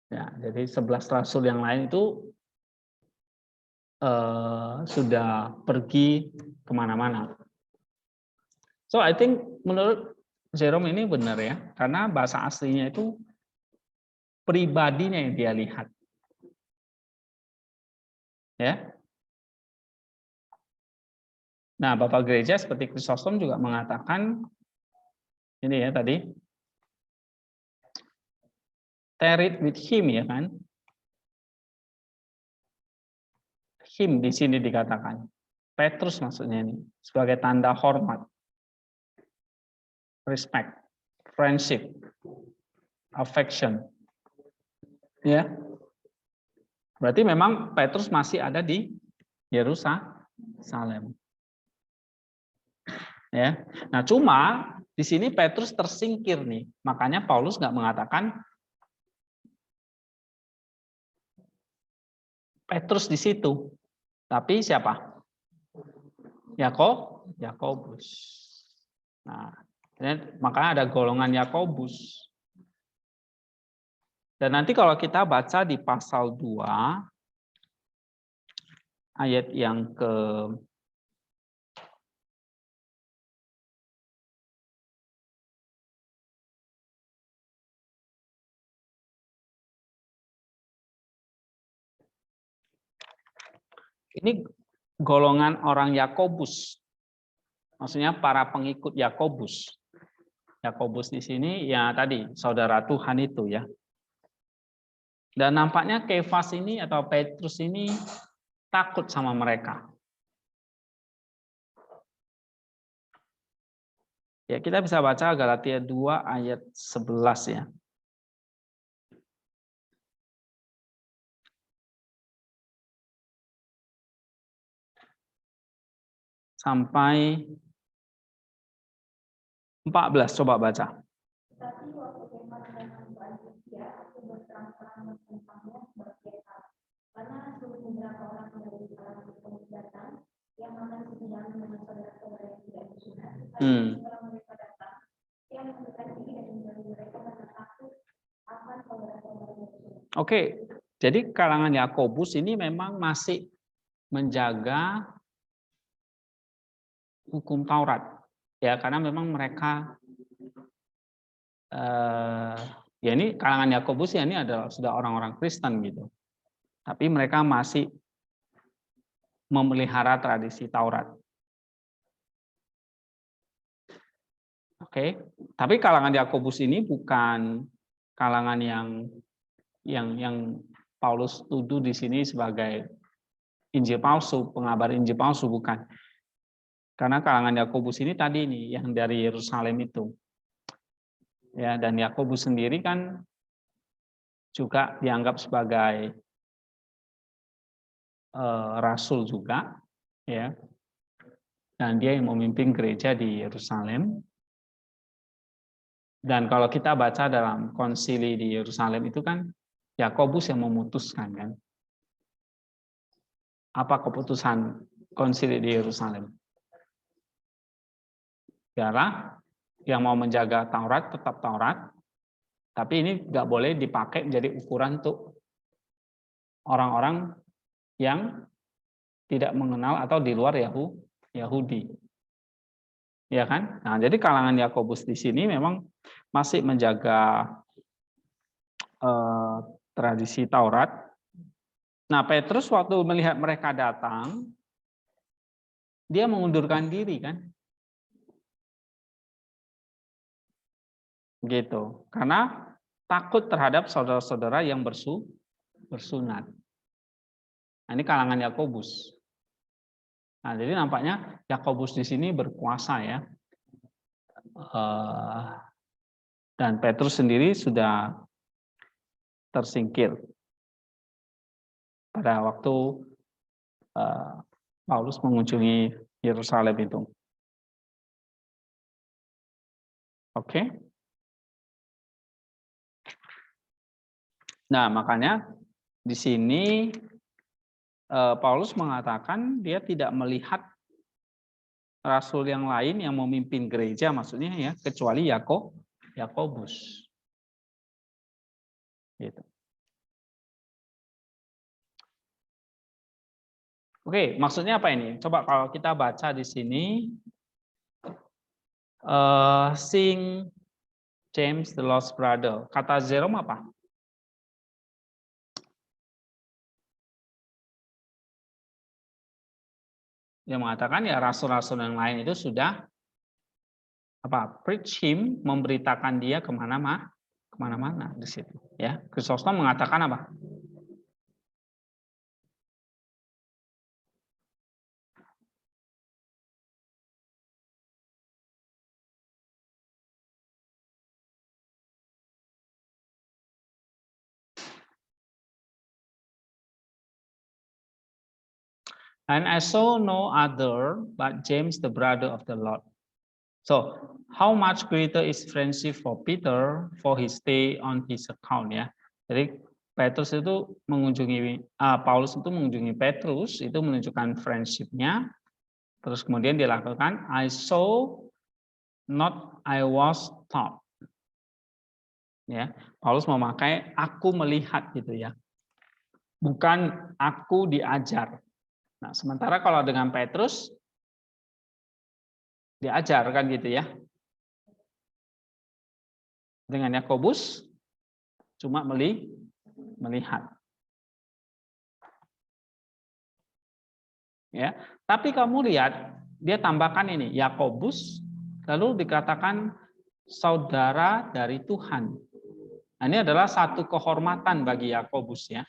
Ya, jadi 11 rasul yang lain itu sudah pergi kemana-mana. So I think menurut Jerome ini benar ya, karena bahasa aslinya itu pribadinya yang dia lihat. Ya. Nah, Bapak Gereja seperti Chrysostom juga mengatakan ini ya tadi, tarried with him ya kan. Him di sini dikatakan. Petrus maksudnya ini sebagai tanda hormat, respect, friendship, affection. Ya. Berarti memang Petrus masih ada di Yerusalem. Ya. Nah, cuma di sini Petrus tersingkir nih. Makanya Paulus nggak mengatakan Petrus di situ. Tapi siapa? Yakobus. Nah, makanya ada golongan Yakobus. Dan nanti kalau kita baca di pasal 2 ayat yang ke ini golongan orang Yakobus. Maksudnya para pengikut Yakobus. Yakobus di sini ya tadi saudara Tuhan itu ya. Dan nampaknya Kefas ini atau Petrus ini takut sama mereka. Ya, kita bisa baca Galatia 2 ayat 11 ya. Sampai 14 coba baca. Tapi waktu kemah dengan Tuhan Yesus, aku berterang-terang tentangnya sebagai hal. Karena sungguh beberapa orang dari kalangan Yakobus datang yang makan sedang dengan saudara-saudara yang tidak bersunat. Setelah mereka datang, dia mengundurkan diri dan menjauhi mereka karena takut akan saudara-saudara yang bersunat. Oke, jadi kalangan Yakobus ini memang masih menjaga hukum Taurat, ya, karena memang mereka ya ini kalangan Yakobus ya ini adalah sudah orang-orang Kristen gitu, tapi mereka masih memelihara tradisi Taurat. Oke, tapi kalangan Yakobus ini bukan kalangan yang Paulus tuduh di sini sebagai Injil palsu, pengabar Injil palsu, bukan. Karena kalangan Yakobus ini tadi nih yang dari Yerusalem itu. Ya, dan Yakobus sendiri kan juga dianggap sebagai rasul juga, ya. Dan dia yang memimpin gereja di Yerusalem. Dan kalau kita baca dalam konsili di Yerusalem itu kan Yakobus yang memutuskan kan. Apa keputusan konsili di Yerusalem? Ialah yang mau menjaga Taurat tetap Taurat, tapi ini nggak boleh dipakai menjadi ukuran untuk orang-orang yang tidak mengenal atau di luar Yahudi. Ya kan? Nah, jadi kalangan Yakobus di sini memang masih menjaga tradisi Taurat. Nah, Petrus waktu melihat mereka datang, dia mengundurkan diri kan? Gitu. Karena takut terhadap saudara-saudara yang bersunat. Nah, ini kalangan Yakobus. Nah, jadi nampaknya Yakobus di sini berkuasa ya. Dan Petrus sendiri sudah tersingkir pada waktu Paulus mengunjungi Yerusalem itu. Oke. Nah, makanya di sini Paulus mengatakan dia tidak melihat rasul yang lain yang memimpin gereja, maksudnya ya, kecuali Yakobus. Gitu. Oke, maksudnya apa ini? Coba kalau kita baca di sini, sing James the Lost Brother. Kata Jerome apa? Dia mengatakan ya rasul-rasul yang lain itu sudah preach him, memberitakan dia kemana-mana di situ. Ya, Chrysostom mengatakan apa? And I saw no other but James, the brother of the Lord. So, how much greater is friendship for Peter for his stay on his account ya. Jadi Petrus itu mengunjungi Paulus itu mengunjungi Petrus itu menunjukkan friendship-nya. Terus kemudian dia lakukan I saw not I was taught. Ya, Paulus memakai aku melihat gitu ya. Bukan aku diajar. Nah, sementara kalau dengan Petrus diajar kan gitu ya. Dengan Yakobus cuma melihat. Ya, tapi kamu lihat dia tambahkan ini Yakobus lalu dikatakan saudara dari Tuhan. Nah, ini adalah satu kehormatan bagi Yakobus ya.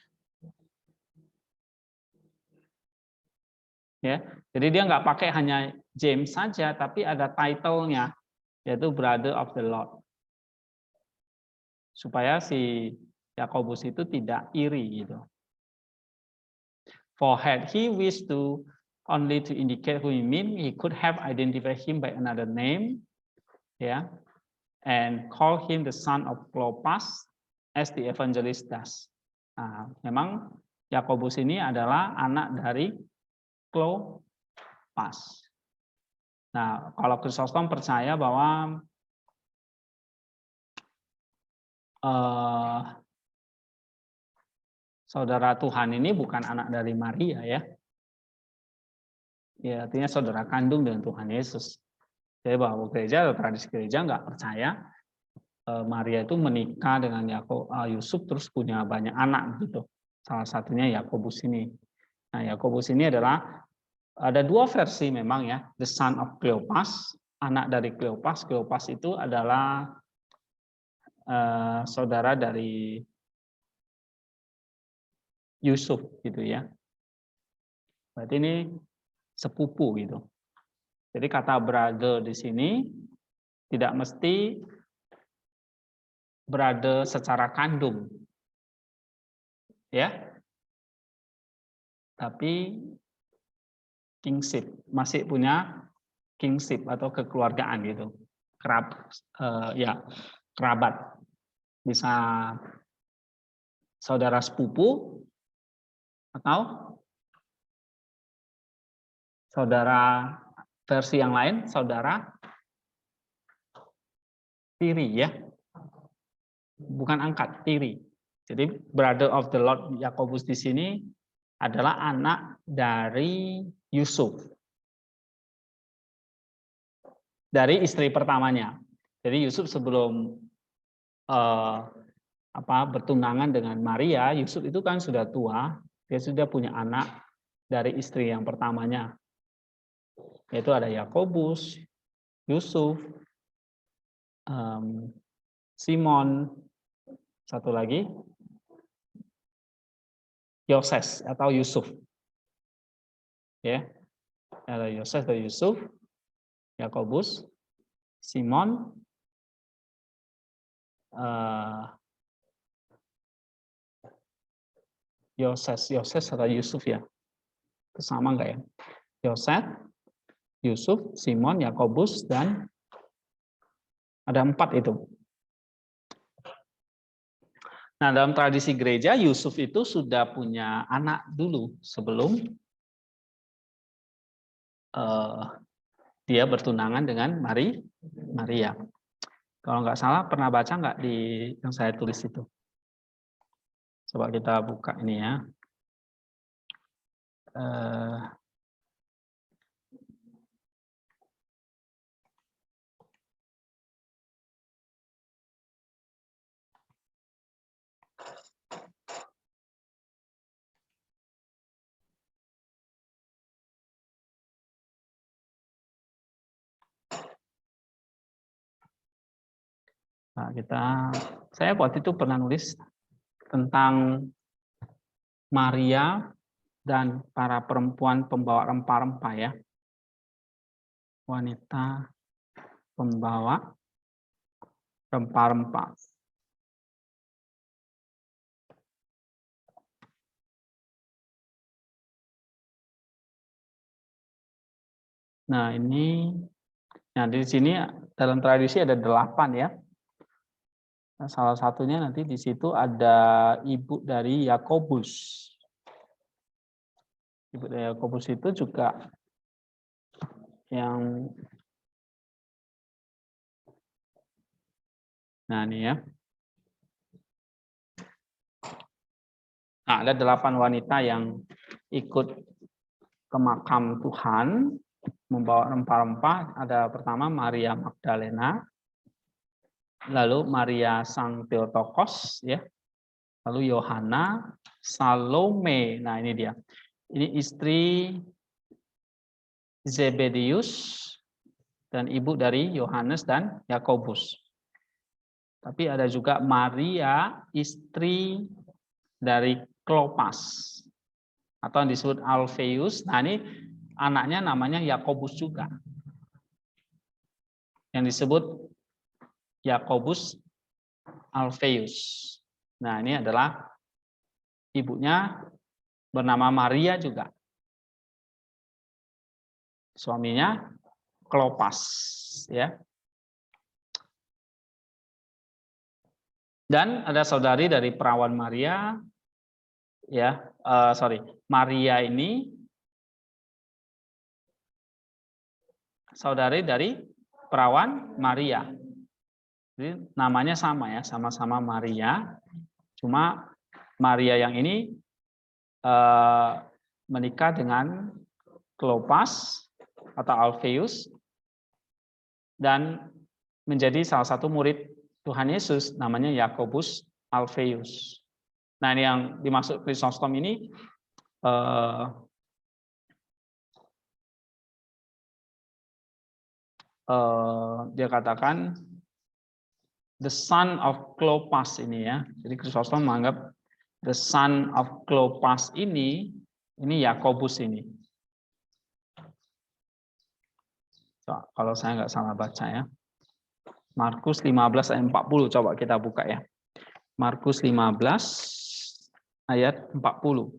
Ya, jadi dia nggak pakai hanya James saja, tapi ada title-nya, yaitu Brother of the Lord. Supaya si Yakobus itu tidak iri gitu. For had he wished to only to indicate who he mean, he could have identified him by another name, yeah, and call him the son of Clopas, as the evangelist does. Nah, memang Yakobus ini adalah anak dari Klopas. Nah, kalau Chrysostom percaya bahwa saudara Tuhan ini bukan anak dari Maria ya. Ya, artinya saudara kandung dengan Tuhan Yesus. Jadi bahwa gereja atau tradisi gereja nggak percaya Maria itu menikah dengan Yusuf terus punya banyak anak gitu. Salah satunya Yakobus ini. Nah, Yakobus ini adalah ada dua versi memang ya, the son of Cleopas, anak dari Cleopas. Cleopas itu adalah saudara dari Yusuf gitu ya. Berarti ini sepupu gitu. Jadi kata brother di sini tidak mesti brother secara kandung. Ya. Tapi kingship, masih punya kingship atau kekeluargaan gitu. Kerabat. Bisa saudara sepupu atau saudara versi yang lain, saudara tiri ya. Bukan angkat, tiri. Jadi brother of the Lord Yakobus di sini adalah anak dari Yusuf. Dari istri pertamanya. Jadi Yusuf sebelum bertunangan dengan Maria, Yusuf itu kan sudah tua, dia sudah punya anak dari istri yang pertamanya. Yaitu ada Yakobus, Yusuf, Simon, satu lagi Yoses atau Yusuf. Ya. Ada Yoses atau Yusuf, Yakobus, Simon, Yoses atau Yusuf ya. Itu sama enggak ya? Yoses, Yusuf, Simon, Yakobus, dan ada 4 itu. Nah, dalam tradisi gereja, Yusuf itu sudah punya anak dulu sebelum dia bertunangan dengan Maria. Kalau nggak salah, pernah baca nggak di yang saya tulis itu? Coba kita buka ini ya. Nah, saya waktu itu pernah nulis tentang Maria dan para perempuan pembawa rempah-rempah ya. Wanita pembawa rempah-rempah. Nah, di sini dalam tradisi ada 8 ya. Nah, salah satunya nanti di situ ada ibu dari Yakobus. Ibu dari Yakobus itu juga yang ini ya. Nah, ada 8 wanita yang ikut ke makam Tuhan membawa rempah-rempah. Ada pertama Maria Magdalena, lalu Maria Sang Theotokos ya. Lalu Yohana, Salome. Nah, ini dia. Ini istri Zebedius dan ibu dari Yohanes dan Yakobus. Tapi ada juga Maria, istri dari Klopas atau yang disebut Alfeus. Nah, ini anaknya namanya Yakobus juga. Yang disebut Yakobus Alfeus. Nah, ini adalah ibunya bernama Maria juga. Suaminya Klopas ya. Dan ada saudari dari perawan Maria ya, Maria ini saudari dari perawan Maria. Jadi namanya sama ya, sama-sama Maria. Cuma Maria yang ini menikah dengan Klopas atau Alpheus dan menjadi salah satu murid Tuhan Yesus, namanya Yakobus Alpheus. Nah, ini yang dimaksud Chrysostom ini dia katakan the son of Klopas ini ya. Jadi Chrysostom menganggap the son of Klopas ini Yakobus ini. So, kalau saya nggak salah baca ya. Markus 15 ayat 40 coba kita buka ya. Markus 15 ayat 40.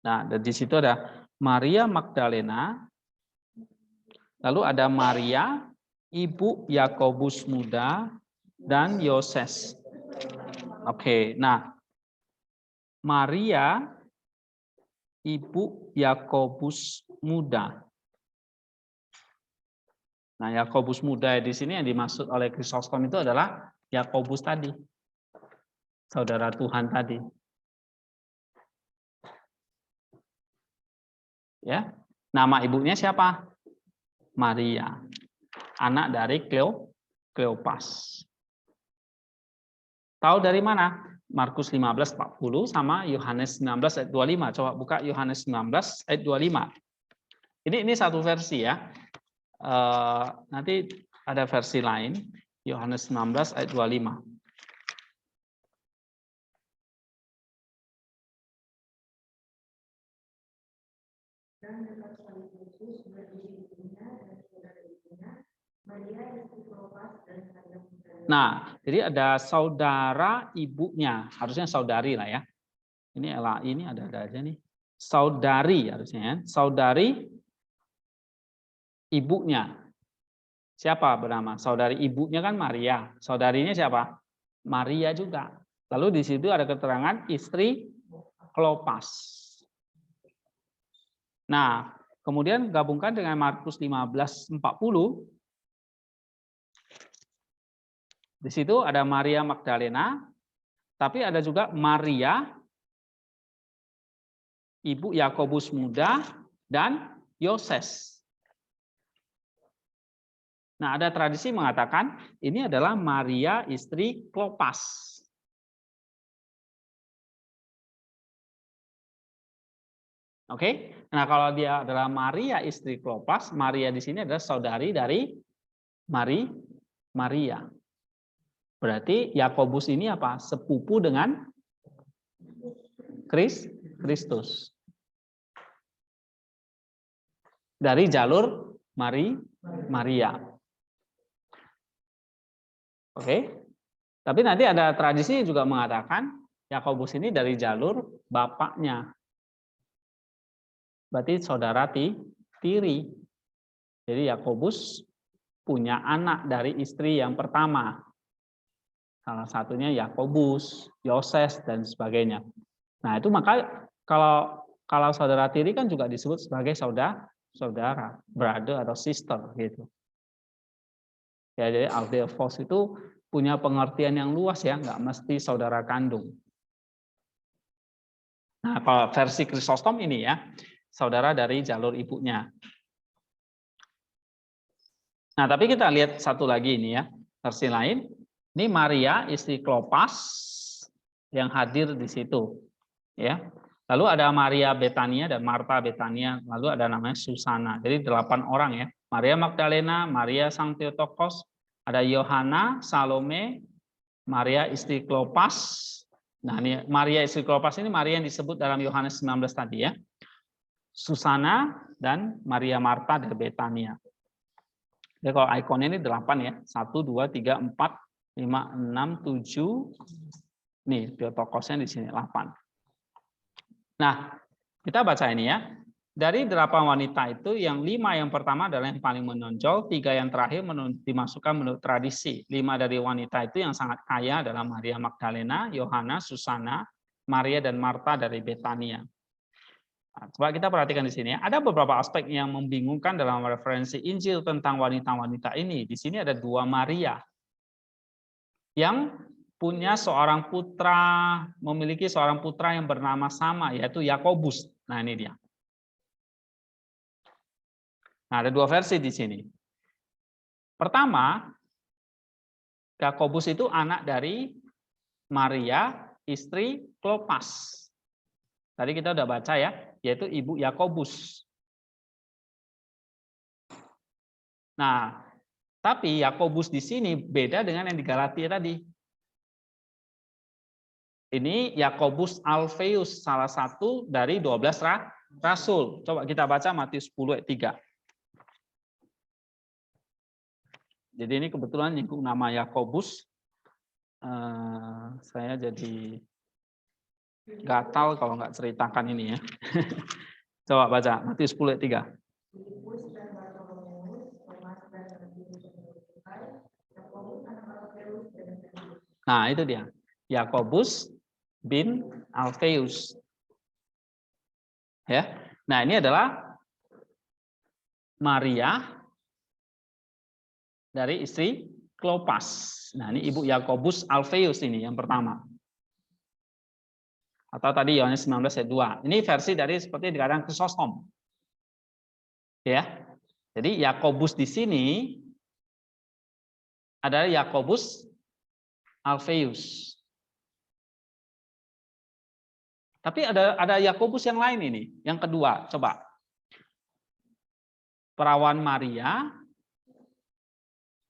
Nah, dan di situ ada Maria Magdalena, lalu ada Maria, ibu Yakobus muda, dan Yoses. Oke, nah Maria, ibu Yakobus muda. Nah, Yakobus muda di sini yang dimaksud oleh Chrysostom itu adalah Yakobus tadi, saudara Tuhan tadi. Ya, nama ibunya siapa? Maria, anak dari Kleopas. Tahu dari mana? Markus 15:40 sama Yohanes 19 ayat 25. Coba buka Yohanes 19 ayat 25. Ini satu versi ya. Nanti ada versi lain, Yohanes 19 ayat 25. Nah, jadi ada saudara ibunya, harusnya saudari lah ya. Ini ada aja nih. Saudari harusnya ya. Saudari ibunya. Siapa bernama? Saudari ibunya kan Maria. Saudarinya siapa? Maria juga. Lalu di situ ada keterangan istri Klopas. Nah, kemudian gabungkan dengan Markus 15:40. Di situ ada Maria Magdalena, tapi ada juga Maria, ibu Yakobus muda, dan Yoses. Nah, ada tradisi mengatakan ini adalah Maria istri Klopas. Oke, nah kalau dia adalah Maria istri Klopas, Maria di sini adalah saudari dari Maria. Berarti Yakobus ini apa? Sepupu dengan Kristus. Dari jalur Maria. Oke. Tapi nanti ada tradisi juga mengatakan Yakobus ini dari jalur bapaknya. Berarti saudara tiri. Jadi Yakobus punya anak dari istri yang pertama. Salah satunya Yakobus, Yoses, dan sebagainya. Nah, itu maka kalau saudara tiri kan juga disebut sebagai saudara, brother atau sister gitu. Ya, jadi Aldephos itu punya pengertian yang luas ya, nggak mesti saudara kandung. Nah, kalau versi Chrysostom ini ya, saudara dari jalur ibunya. Nah, tapi kita lihat satu lagi ini ya, versi lain. Ini Maria istri Klopas yang hadir di situ, ya. Lalu ada Maria Betania dan Marta Betania, lalu ada namanya Susana. Jadi 8 orang ya. Maria Magdalena, Maria Sang Theotokos, ada Yohana, Salome, Maria istri Klopas. Nah, ini Maria istri Klopas ini Maria yang disebut dalam Yohanes 19 tadi ya. Susana dan Maria Marta dari Betania. Jadi kalau ikonnya ini 8 ya. 1, 2, 3, 4, 5, 6, 7. Nih, Theotokosnya di sini 8. Nah, kita baca ini ya. dari 8 wanita itu, yang 5 yang pertama adalah yang paling menonjol, 3 yang terakhir dimasukkan menurut tradisi. 5 dari wanita itu yang sangat kaya adalah Maria Magdalena, Yohana, Susana, Maria dan Marta dari Betania. Nah, coba kita perhatikan di sini. Ada beberapa aspek yang membingungkan dalam referensi Injil tentang wanita-wanita ini. Di sini ada 2 Maria yang punya seorang putra, memiliki seorang putra yang bernama sama, yaitu Yakobus. Nah, ini dia. Nah, ada 2 versi di sini. Pertama, Yakobus itu anak dari Maria, istri Klopas. Tadi kita udah baca ya, yaitu ibu Yakobus. Nah, tapi Yakobus di sini beda dengan yang di Galatia tadi. Ini Yakobus Alfeus, salah satu dari 12 rasul. Coba kita baca Matius 10 ayat 3. Jadi ini kebetulan nyinggung nama Yakobus. Saya jadi gatal kalau nggak ceritakan ini ya. Coba baca Matius 10 ayat 3. Nah, itu dia. Yakobus bin Alfeus. Ya. Nah, ini adalah Maria dari istri Klopas. Nah, ini ibu Yakobus Alfeus ini yang pertama. Atau tadi Yohanes 19 ayat 2. Ini versi dari seperti dikatakan Krisostom. Ya. Jadi Yakobus di sini adalah Yakobus Alfeus. Tapi ada Yakobus yang lain ini, yang kedua. Coba. Perawan Maria,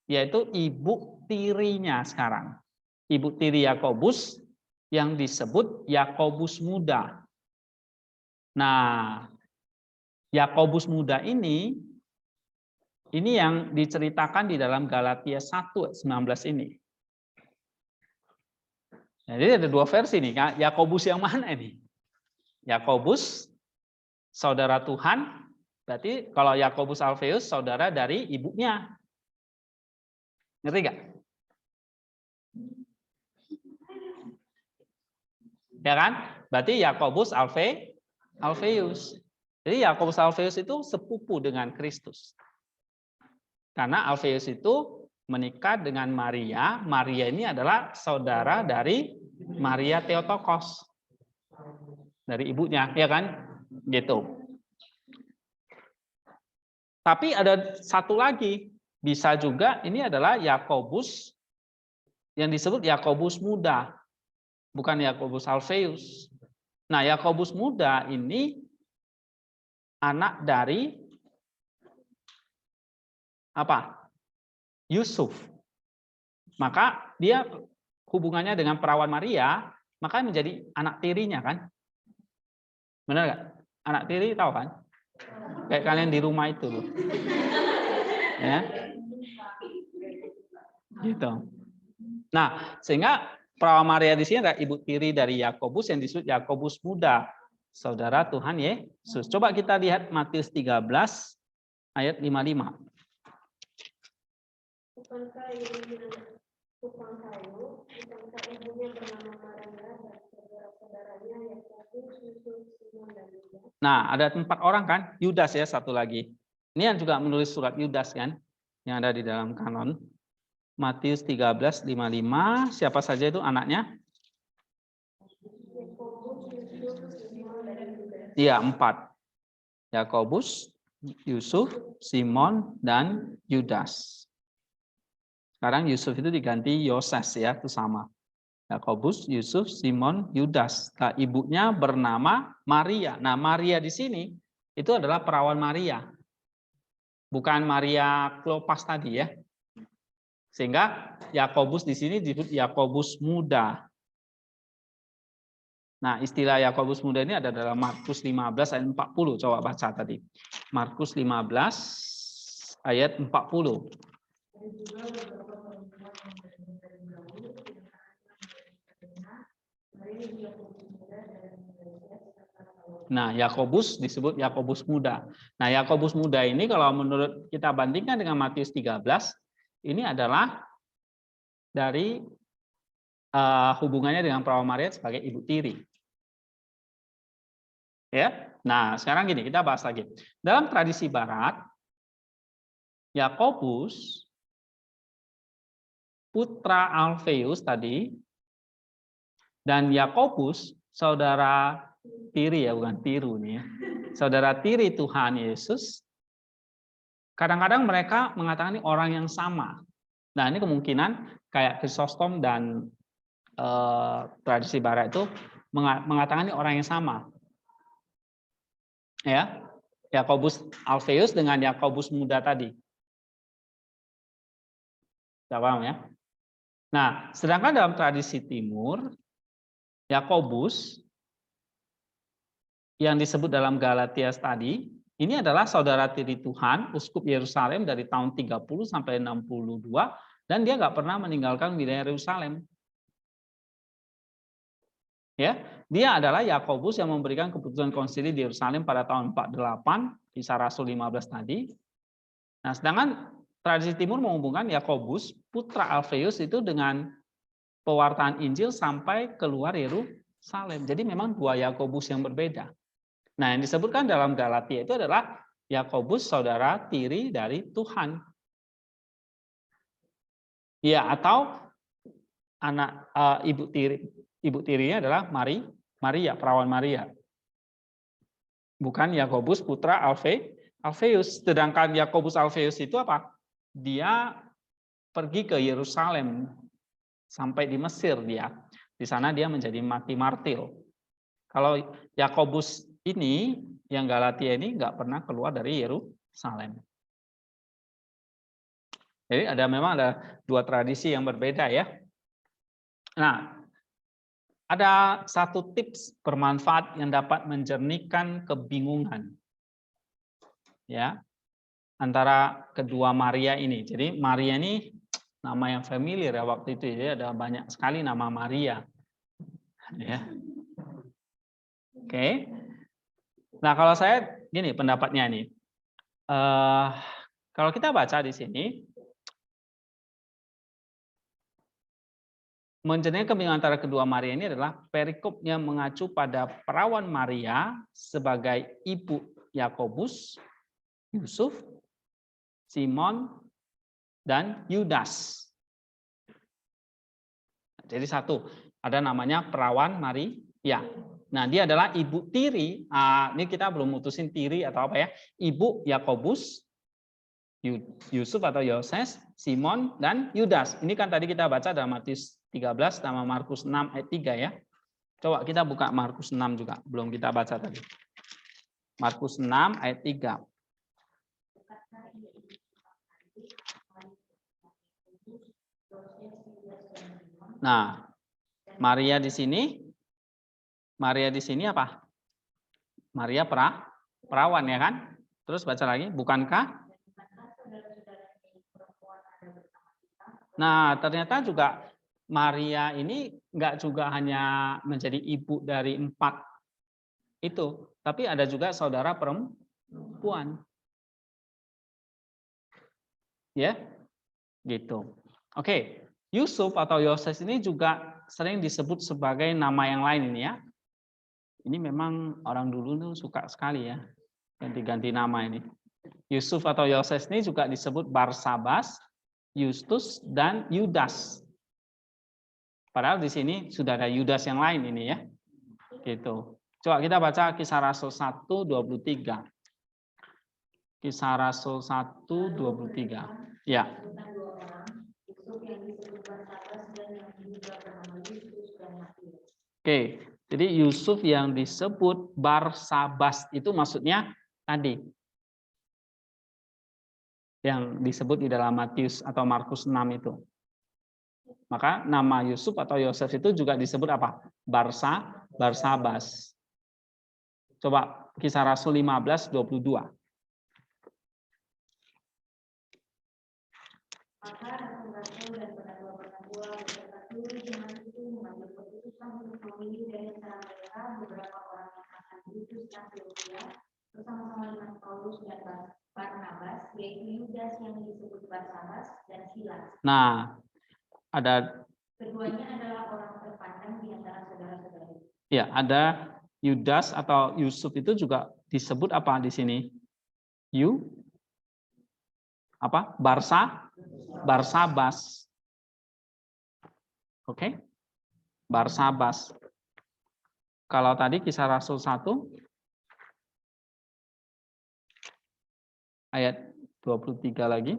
yaitu ibu tirinya sekarang. Ibu tiri Yakobus yang disebut Yakobus muda. Nah, Yakobus muda ini yang diceritakan di dalam Galatia 1:19 ini. Jadi ada 2 versi nih, Yakobus yang mana ini? Yakobus saudara Tuhan, berarti kalau Yakobus Alfeus saudara dari ibunya. Ngerti nggak? Ya kan? Berarti Yakobus Alfeus. Jadi Yakobus Alfeus itu sepupu dengan Kristus. Karena Alfeus itu menikah dengan Maria. Maria ini adalah saudara dari Maria Theotokos. Dari ibunya, ya kan? Gitu. Tapi ada satu lagi, bisa juga ini adalah Yakobus yang disebut Yakobus muda, bukan Yakobus Alfeus. Nah, Yakobus muda ini anak dari apa? Yusuf. Maka dia hubungannya dengan perawan Maria, maka menjadi anak tirinya kan? Benar nggak? Anak tiri tahu kan? Kayak kalian di rumah itu loh. Ya. Gitu. Nah, sehingga perawan Maria di sini adalah ibu tiri dari Yakobus yang disebut Yakobus muda, saudara Tuhan Yesus. Coba kita lihat Matius 13 ayat 55. Bukankah ibunya bernama Maria dan saudara-saudaranya Yakobus, Yusuf, Simon dan Yudas? Nah, ada 4 orang kan? Yudas ya satu lagi. Ini yang juga menulis surat Yudas kan, yang ada di dalam kanon. Matius 13:55, siapa saja itu anaknya? Iya, 4. Yakobus, Yusuf, Simon, dan Yudas. Sekarang Yusuf itu diganti Yoses ya, itu sama. Yakobus, Yusuf, Simon, Yudas. Nah, ibunya bernama Maria. Nah, Maria di sini itu adalah perawan Maria. Bukan Maria Klopas tadi ya. Sehingga Yakobus di sini disebut Yakobus muda. Nah, istilah Yakobus muda ini ada dalam Markus 15 ayat 40. Coba baca tadi. Markus 15 ayat 40. Nah, Yakobus disebut Yakobus muda. Nah, Yakobus muda ini kalau menurut kita bandingkan dengan Matius 13, ini adalah dari hubungannya dengan perawan Maria sebagai ibu tiri. Ya. Nah, sekarang gini, kita bahas lagi. Dalam tradisi barat, Yakobus putra Alfeus tadi dan Yakobus saudara tiri ya, bukan tiru nih ya. Saudara tiri Tuhan Yesus. Kadang-kadang mereka mengatakan ini orang yang sama. Nah, ini kemungkinan kayak Chrysostom dan tradisi barat itu mengatakan ini orang yang sama. Ya. Yakobus Alfeus dengan Yakobus muda tadi. Tidak paham ya? Nah, sedangkan dalam tradisi timur, Yakobus yang disebut dalam Galatias tadi, ini adalah saudara tiri Tuhan, uskup Yerusalem dari tahun 30 sampai 62, dan dia nggak pernah meninggalkan wilayah Yerusalem. Ya, dia adalah Yakobus yang memberikan keputusan konsili di Yerusalem pada tahun 48, Kisah Rasul 15 tadi. Nah, sedangkan tradisi timur menghubungkan Yakobus, putra Alfeus itu dengan pewartaan Injil sampai keluar Yerusalem. Jadi memang dua Yakobus yang berbeda. Nah, yang disebutkan dalam Galatia itu adalah Yakobus saudara tiri dari Tuhan. Ya, atau anak ibu tirinya adalah Maria, perawan Maria. Bukan Yakobus putra Alfeus. Sedangkan Yakobus Alfeus itu apa? Dia pergi ke Yerusalem sampai di Mesir dia. Di sana dia menjadi mati martir. Kalau Yakobus ini yang Galatia ini nggak pernah keluar dari Yerusalem. Jadi memang ada dua tradisi yang berbeda ya. Nah, ada satu tips bermanfaat yang dapat menjernihkan kebingungan ya antara kedua Maria ini. Jadi Maria ini nama yang familiar ya waktu itu, jadi ada banyak sekali nama Maria. Ya. Oke. Nah, kalau saya gini pendapatnya nih. Kalau kita baca di sini, menjernihkan kebingungan antara kedua Maria ini adalah perikopnya mengacu pada perawan Maria sebagai ibu Yakobus, Yusuf, Simon, dan Yudas. Jadi satu, ada namanya perawan Maria. Nah, dia adalah ibu tiri. Ini kita belum mutusin tiri atau apa ya. Ibu Yakobus, Yusuf atau Yoses, Simon, dan Yudas. Ini kan tadi kita baca dalam Matius 13 sama Markus 6 ayat 3 ya. Coba kita buka Markus 6 juga. Belum kita baca tadi. Markus 6 ayat 3. Nah, Maria di sini apa? Maria perawan ya kan? Terus baca lagi, bukankah? Nah, ternyata juga Maria ini enggak juga hanya menjadi ibu dari 4 itu, tapi ada juga saudara perempuan. Ya, gitu. Oke, Yusuf atau Yoses ini juga sering disebut sebagai nama yang lain ini ya. Ini memang orang dulu tuh suka sekali ya ganti-ganti nama ini. Yusuf atau Yoses ini juga disebut Barsabas, Justus, dan Yudas. Padahal di sini sudah ada Yudas yang lain ini ya. Gitu. Coba kita baca Kisah Rasul 1:23. Kisah Rasul 1:23. Ya. Oke, jadi Yusuf yang disebut Barsabas itu maksudnya tadi yang disebut di dalam Matius atau Markus 6 itu. Maka nama Yusuf atau Yosef itu juga disebut apa? Barsabas. Coba Kisah Rasul 15:22. Maka rasul-rasul dan penatua-penatua beserta seluruh jemaat itu mengambil keputusan untuk memilih dari antara mereka beberapa orang yang akan Yudas dan Silvia bersama-sama dengan Paulus dan Barnabas, yaitu Yudas yang disebut Barsabas dan Silas. Nah, ada keduanya adalah orang terpandang di antara saudara-saudara. Ya, ada Yudas atau Yusuf itu juga disebut apa di sini? Barsabas. Oke. Barsabas. Kalau tadi Kisah Rasul 1 ayat 23 lagi.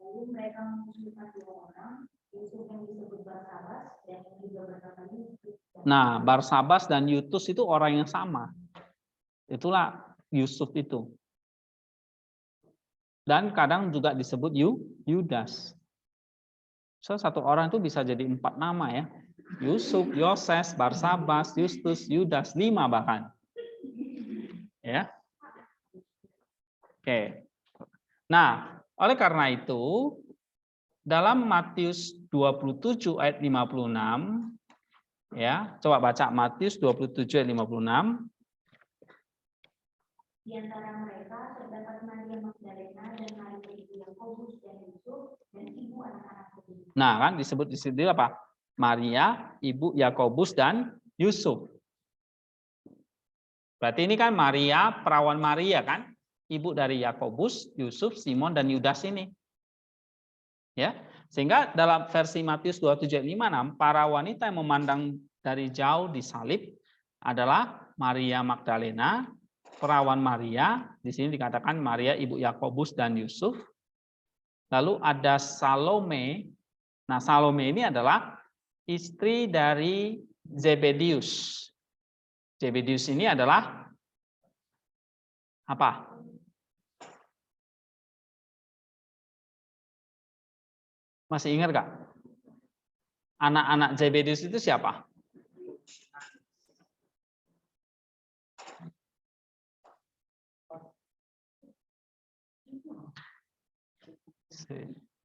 Lalu mereka mengusulkan 2 orang, Yusuf yang disebut Barsabas dan yang juga bernama Yudas. Nah, Barsabas dan Yudas itu orang yang sama. Itulah Yusuf itu. Dan kadang juga disebut Yudas. So, satu orang itu bisa jadi 4 nama ya. Yusuf, Yoses, Barsabas, Justus, Yudas, 5 bahkan. Ya. Oke. Nah, oleh karena itu dalam Matius 27 ayat 56 ya, coba baca Matius 27 ayat 56. Di antara mereka terdapat Maria Magdalena dan Maria ibu Yakobus dan Yusuf dan ibu anak-anak Zebedeus. Nah, kan disebut di sini apa? Maria, ibu Yakobus dan Yusuf. Berarti ini kan Maria, perawan Maria kan? Ibu dari Yakobus, Yusuf, Simon dan Yudas ini. Ya. Sehingga dalam versi Matius 27 ayat 56, para wanita yang memandang dari jauh disalib adalah Maria Magdalena, perawan Maria, di sini dikatakan Maria ibu Yakobus dan Yusuf. Lalu ada Salome. Nah, Salome ini adalah istri dari Zebedius. Zebedius ini adalah apa? Masih ingat nggak? Anak-anak Zebedius itu siapa?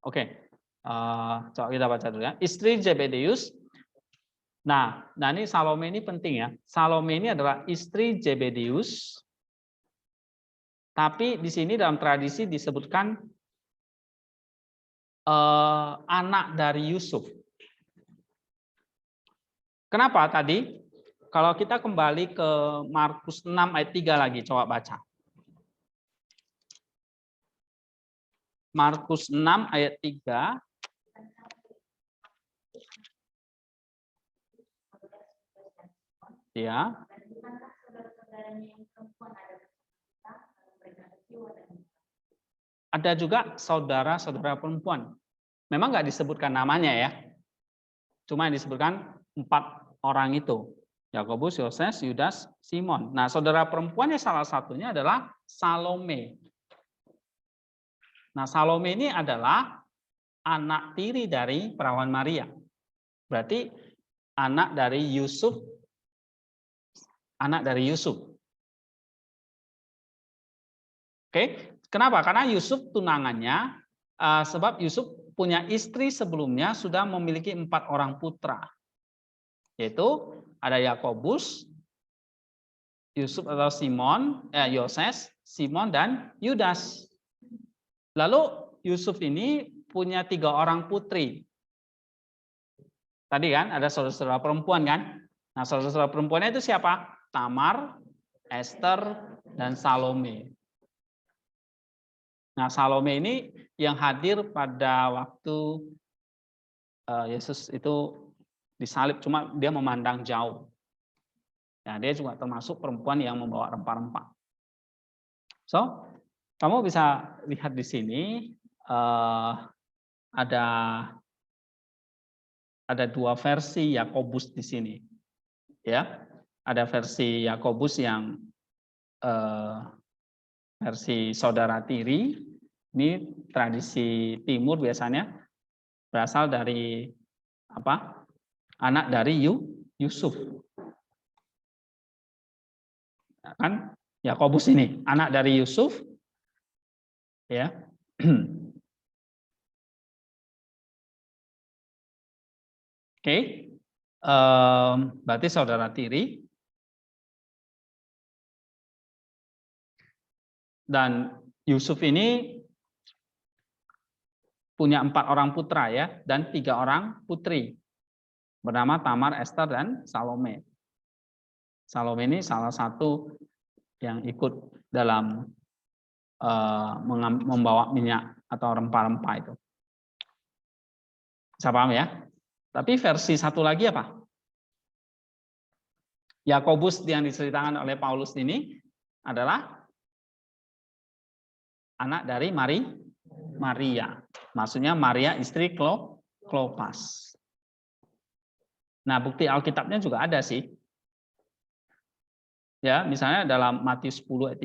Oke, coba kita baca dulu ya. Istri Zebedius. Nah, ini Salome ini penting ya. Salome ini adalah istri Zebedius. Tapi di sini dalam tradisi disebutkan anak dari Yusuf. Kenapa tadi? Kalau kita kembali ke Markus 6 ayat 3 lagi, coba baca. Markus 6 ayat 3. Ya. Ada juga saudara-saudara perempuan. Memang nggak disebutkan namanya ya. Cuma yang disebutkan 4 orang itu. Yakobus, Yoses, Yudas, Simon. Nah, saudara perempuannya salah satunya adalah Salome. Nah, Salome ini adalah anak tiri dari perawan Maria. Berarti anak dari Yusuf. Anak dari Yusuf. Oke, kenapa? Karena Yusuf tunangannya, sebab Yusuf punya istri sebelumnya sudah memiliki 4 orang putra. Yaitu ada Yakobus, Yusuf atau Simon, Yoses, Simon dan Yudas. Lalu Yusuf ini punya 3 orang putri. Tadi kan ada saudara-saudara perempuan kan? Nah, saudara-saudara perempuannya itu siapa? Tamar, Esther, dan Salome. Nah, Salome ini yang hadir pada waktu Yesus itu disalib, cuma dia memandang jauh. Nah, dia juga termasuk perempuan yang membawa rempah-rempah. So, kamu bisa lihat di sini ada 2 versi Yakobus di sini. Ya, ada versi Yakobus yang versi saudara tiri. Ini tradisi timur biasanya berasal dari apa? Anak dari Yusuf. Kan Yakobus ini anak dari Yusuf. Ya. Oke. Berarti saudara tiri. Dan Yusuf ini punya 4 orang putra ya, dan 3 orang putri. Bernama Tamar, Esther, dan Salome. Salome ini salah satu yang ikut dalam membawa minyak atau rempah-rempah itu. Bisa paham ya? Tapi versi satu lagi apa? Yakobus yang diceritakan oleh Paulus ini adalah anak dari Maria. Maksudnya Maria istri Klopas. Nah, bukti Alkitabnya juga ada sih. Ya, misalnya dalam Matius 10 ayat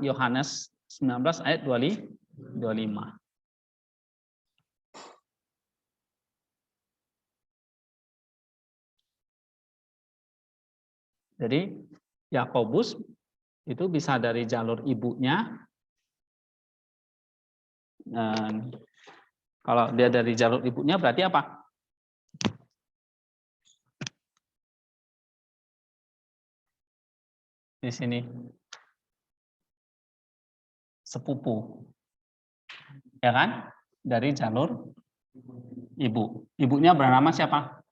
3, Yohanes 19 ayat 25. Jadi Yakobus itu bisa dari jalur ibunya. Dan kalau dia dari jalur ibunya berarti apa? Di sini sepupu, ya kan? Dari jalur ibu. Ibunya bernama siapa?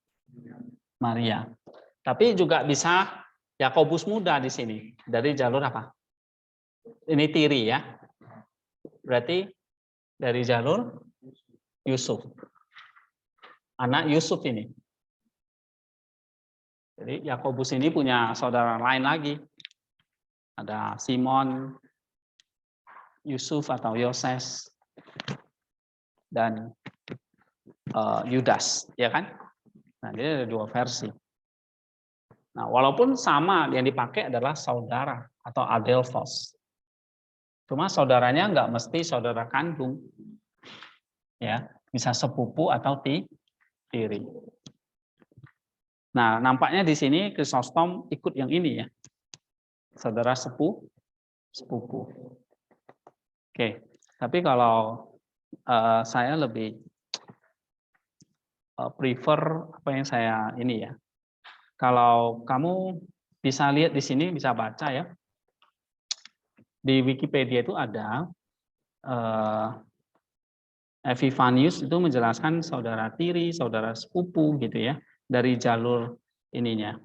Maria. Tapi juga bisa Yakobus muda di sini. Dari jalur apa? Ini tiri ya. Berarti dari jalur Yusuf. Anak Yusuf ini. Jadi Yakobus ini punya saudara lain lagi. Ada Simon, Yusuf atau Yoses, dan Yudas, ya kan? Nah, jadi ada 2 versi. Nah, walaupun sama yang dipakai adalah saudara atau adelphos. Cuma saudaranya nggak mesti saudara kandung. Ya, bisa sepupu atau tiri. Nah, nampaknya di sini Chrysostom ikut yang ini ya. Saudara sepupu. Oke, tapi kalau saya lebih prefer apa yang saya ini ya. Kalau kamu bisa lihat di sini, bisa baca ya. Di Wikipedia itu ada Epifanius itu menjelaskan saudara tiri, saudara sepupu gitu ya, dari jalur ininya.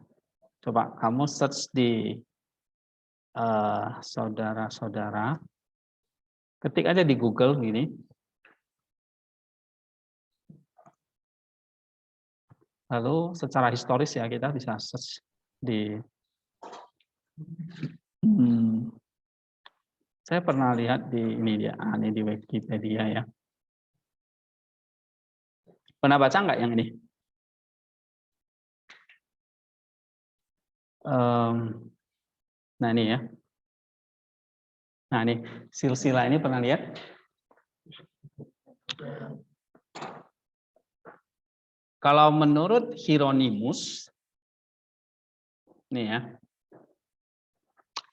Coba kamu search di saudara-saudara, ketik aja di Google gini. Lalu secara historis ya kita bisa search di saya pernah lihat di ini dia, ini di Wikipedia ya. Pernah baca nggak yang ini? Nah ini ya. Nah ini silsilah ini pernah lihat? Kalau menurut Hieronymus, nih ya,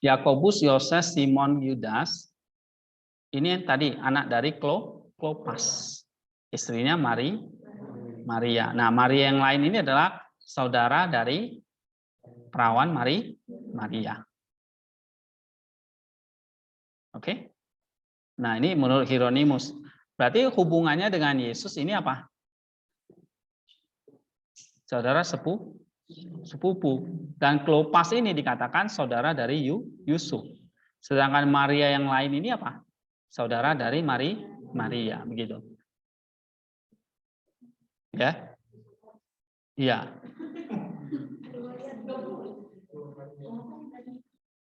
Yakobus, Yoses, Simon, Yudas, ini yang tadi anak dari Klopas, istrinya Maria. Nah, Maria yang lain ini adalah saudara dari perawan Maria. Oke? Nah, ini menurut Hieronymus. Berarti hubungannya dengan Yesus ini apa? Saudara sepupu. Dan Klopas ini dikatakan saudara dari Yusuf. Sedangkan Maria yang lain ini apa? Saudara dari Maria, begitu. Ya? Iya.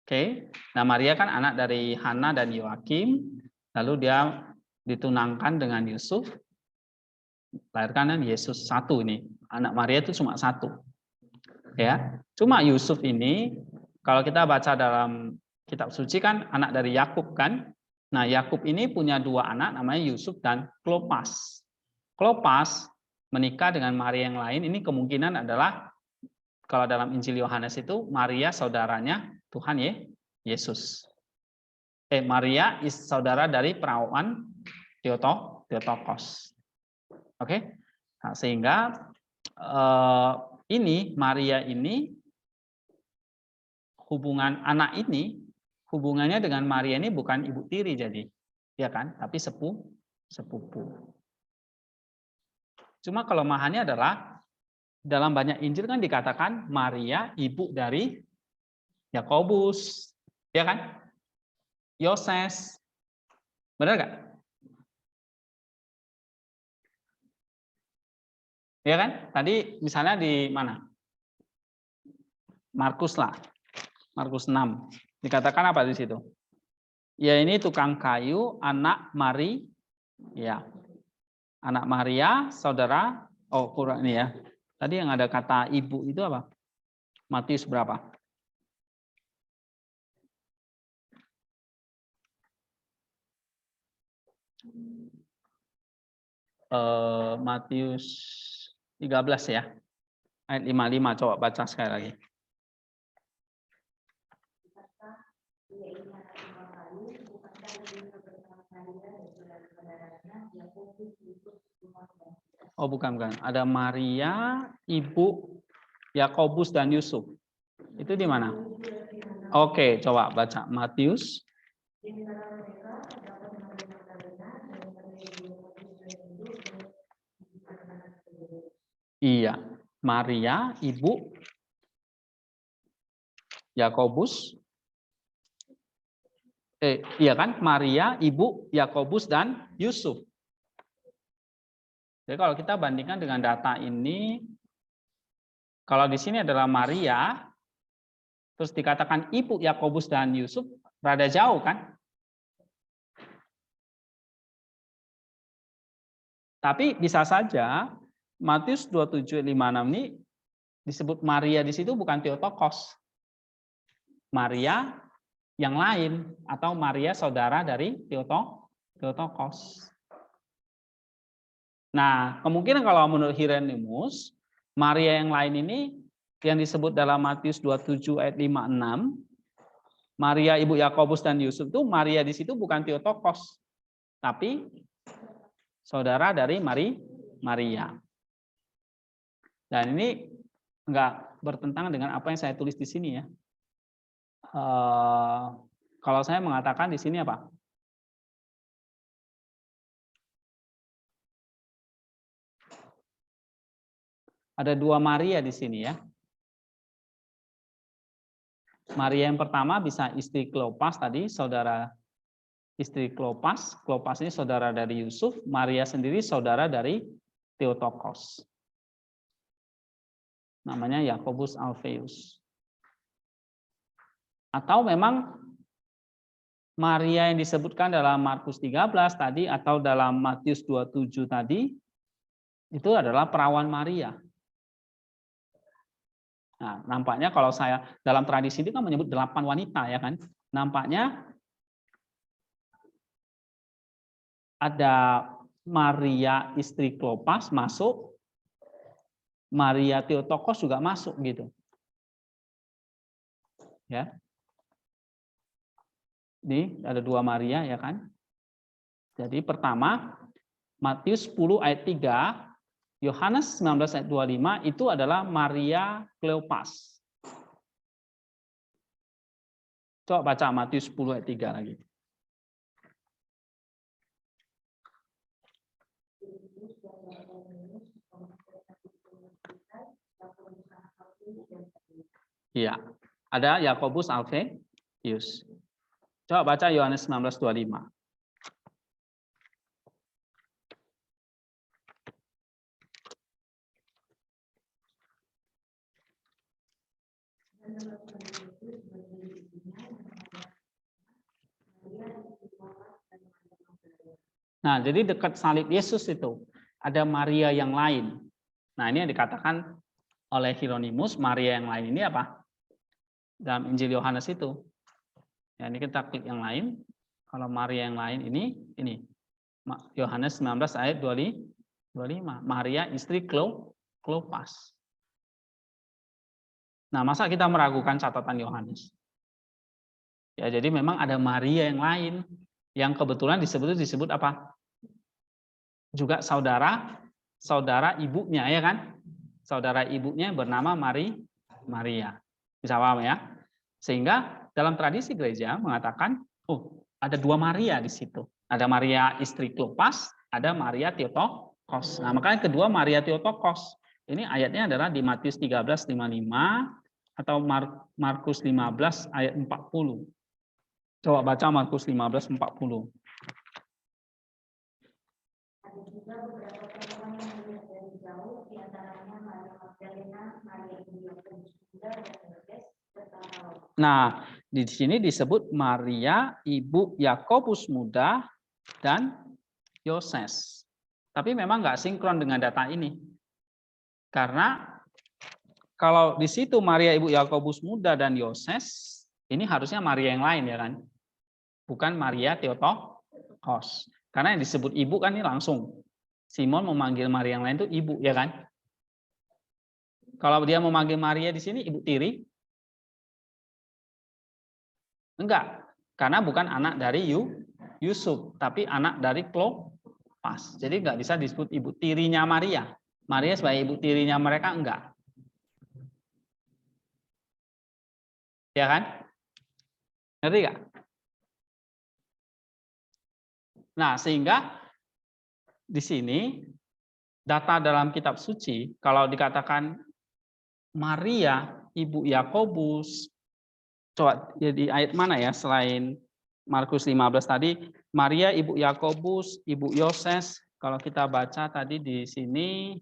Oke. Nah, Maria kan anak dari Hana dan Yoakim, lalu dia ditunangkan dengan Yusuf. Lahirkan Yesus satu ini. Anak Maria itu cuma satu. Ya. Cuma Yusuf ini kalau kita baca dalam kitab suci kan anak dari Yakub kan. Nah, Yakub ini punya 2 anak namanya Yusuf dan Klopas. Klopas menikah dengan Maria yang lain, ini kemungkinan adalah kalau dalam Injil Yohanes itu Maria saudaranya Tuhan Yesus. Maria saudara dari perawan Theotokos. Oke. Nah, sehingga ini Maria ini hubungan anak ini hubungannya dengan Maria ini bukan ibu tiri jadi, ya kan? Tapi sepupu. Cuma kelemahannya adalah dalam banyak Injil kan dikatakan Maria ibu dari Yakobus, ya kan? Yoses, benar nggak? Ya kan? Tadi misalnya di mana? Markus lah, Markus 6. Dikatakan apa di situ? Ya ini tukang kayu, anak Mari, ya, anak Maria, saudara. Oh kurang ini ya. Tadi yang ada kata ibu itu apa? Matius berapa? Matius 13 ya. Ayat 55, coba baca sekali lagi. Oh bukan. Ada Maria, ibu Yakobus dan Yusuf. Itu di mana? Oke, coba baca Matius. Iya, Maria, ibu Yakobus. Iya kan? Maria, ibu Yakobus dan Yusuf. Jadi kalau kita bandingkan dengan data ini, kalau di sini adalah Maria, terus dikatakan ibu Yakobus dan Yusuf, rada jauh kan? Tapi bisa saja Matius 27:56 ini disebut Maria di situ bukan Theotokos. Maria yang lain atau Maria saudara dari Theotokos. Nah, kemungkinan kalau menurut Hieronymus, Maria yang lain ini yang disebut dalam Matius 27 ayat 56, Maria ibu Yakobus dan Yusuf itu Maria di situ bukan Theotokos, tapi saudara dari Maria. Dan ini enggak bertentangan dengan apa yang saya tulis di sini ya. Kalau saya mengatakan di sini apa? Ada dua Maria di sini ya. Maria yang pertama bisa istri Klopas tadi, saudara istri Klopas. Klopas ini saudara dari Yusuf. Maria sendiri saudara dari Theotokos. Namanya Yakobus Alpheus. Atau memang Maria yang disebutkan dalam Markus 13 tadi atau dalam Matius 27 tadi itu adalah perawan Maria. Nah, nampaknya kalau saya dalam tradisi ini kan menyebut 8 wanita ya kan. Nampaknya ada Maria istri Klopas masuk, Maria Theotokos juga masuk gitu. Ya. Ini ada dua Maria ya kan. Jadi pertama Matius 10 ayat 3, Yohanes 19 ayat 25 itu adalah Maria Kleopas. Coba baca Matius 10 ayat 3 lagi. Iya, ada Yakobus Alpheus. Coba baca Yohanes 19:25. Nah, jadi dekat salib Yesus itu ada Maria yang lain. Nah, ini yang dikatakan oleh Hieronymus, Maria yang lain ini apa? Dalam Injil Yohanes itu. Ya, ini kita klik yang lain. Kalau Maria yang lain ini Yohanes 19 ayat 25. Maria istri Klopas. Nah, masa kita meragukan catatan Yohanes? Ya, jadi memang ada Maria yang lain yang kebetulan disebut apa? Juga saudara ibunya ya kan? Saudara ibunya bernama Maria. Bisa paham ya? Sehingga dalam tradisi gereja mengatakan, oh, ada dua Maria di situ. Ada Maria istri Klopas, ada Maria Theotokos. Nah, makanya kedua Maria Theotokos. Ini ayatnya adalah di Matius 13:55 atau Markus 15 ayat 40. Coba baca Markus 15:40. Ada juga beberapa perempuan yang melihat dari jauh, di antaranya Maria Magdalena, Maria ibu Yakobus Muda, dan Yohanes bersama Lain. Nah, di sini disebut Maria ibu Yakobus Muda dan Yoses. Tapi memang nggak sinkron dengan data ini. Karena kalau di situ Maria ibu Yakobus Muda dan Yoses, ini harusnya Maria yang lain ya kan? Bukan Maria Theotokos. Karena yang disebut ibu kan ini langsung. Simon memanggil Maria yang lain itu ibu ya kan? Kalau dia memanggil Maria di sini ibu tiri? Enggak. Karena bukan anak dari Yusuf, tapi anak dari Klopas. Jadi nggak bisa disebut ibu tirinya Maria. Maria sebagai ibu tirinya mereka enggak. Ya kan? Ngerti nggak? Nah, sehingga di sini data dalam kitab suci, kalau dikatakan Maria, ibu Yakobus, coba jadi ayat mana ya selain Markus 15 tadi, Maria, ibu Yakobus, ibu Yoses, kalau kita baca tadi di sini,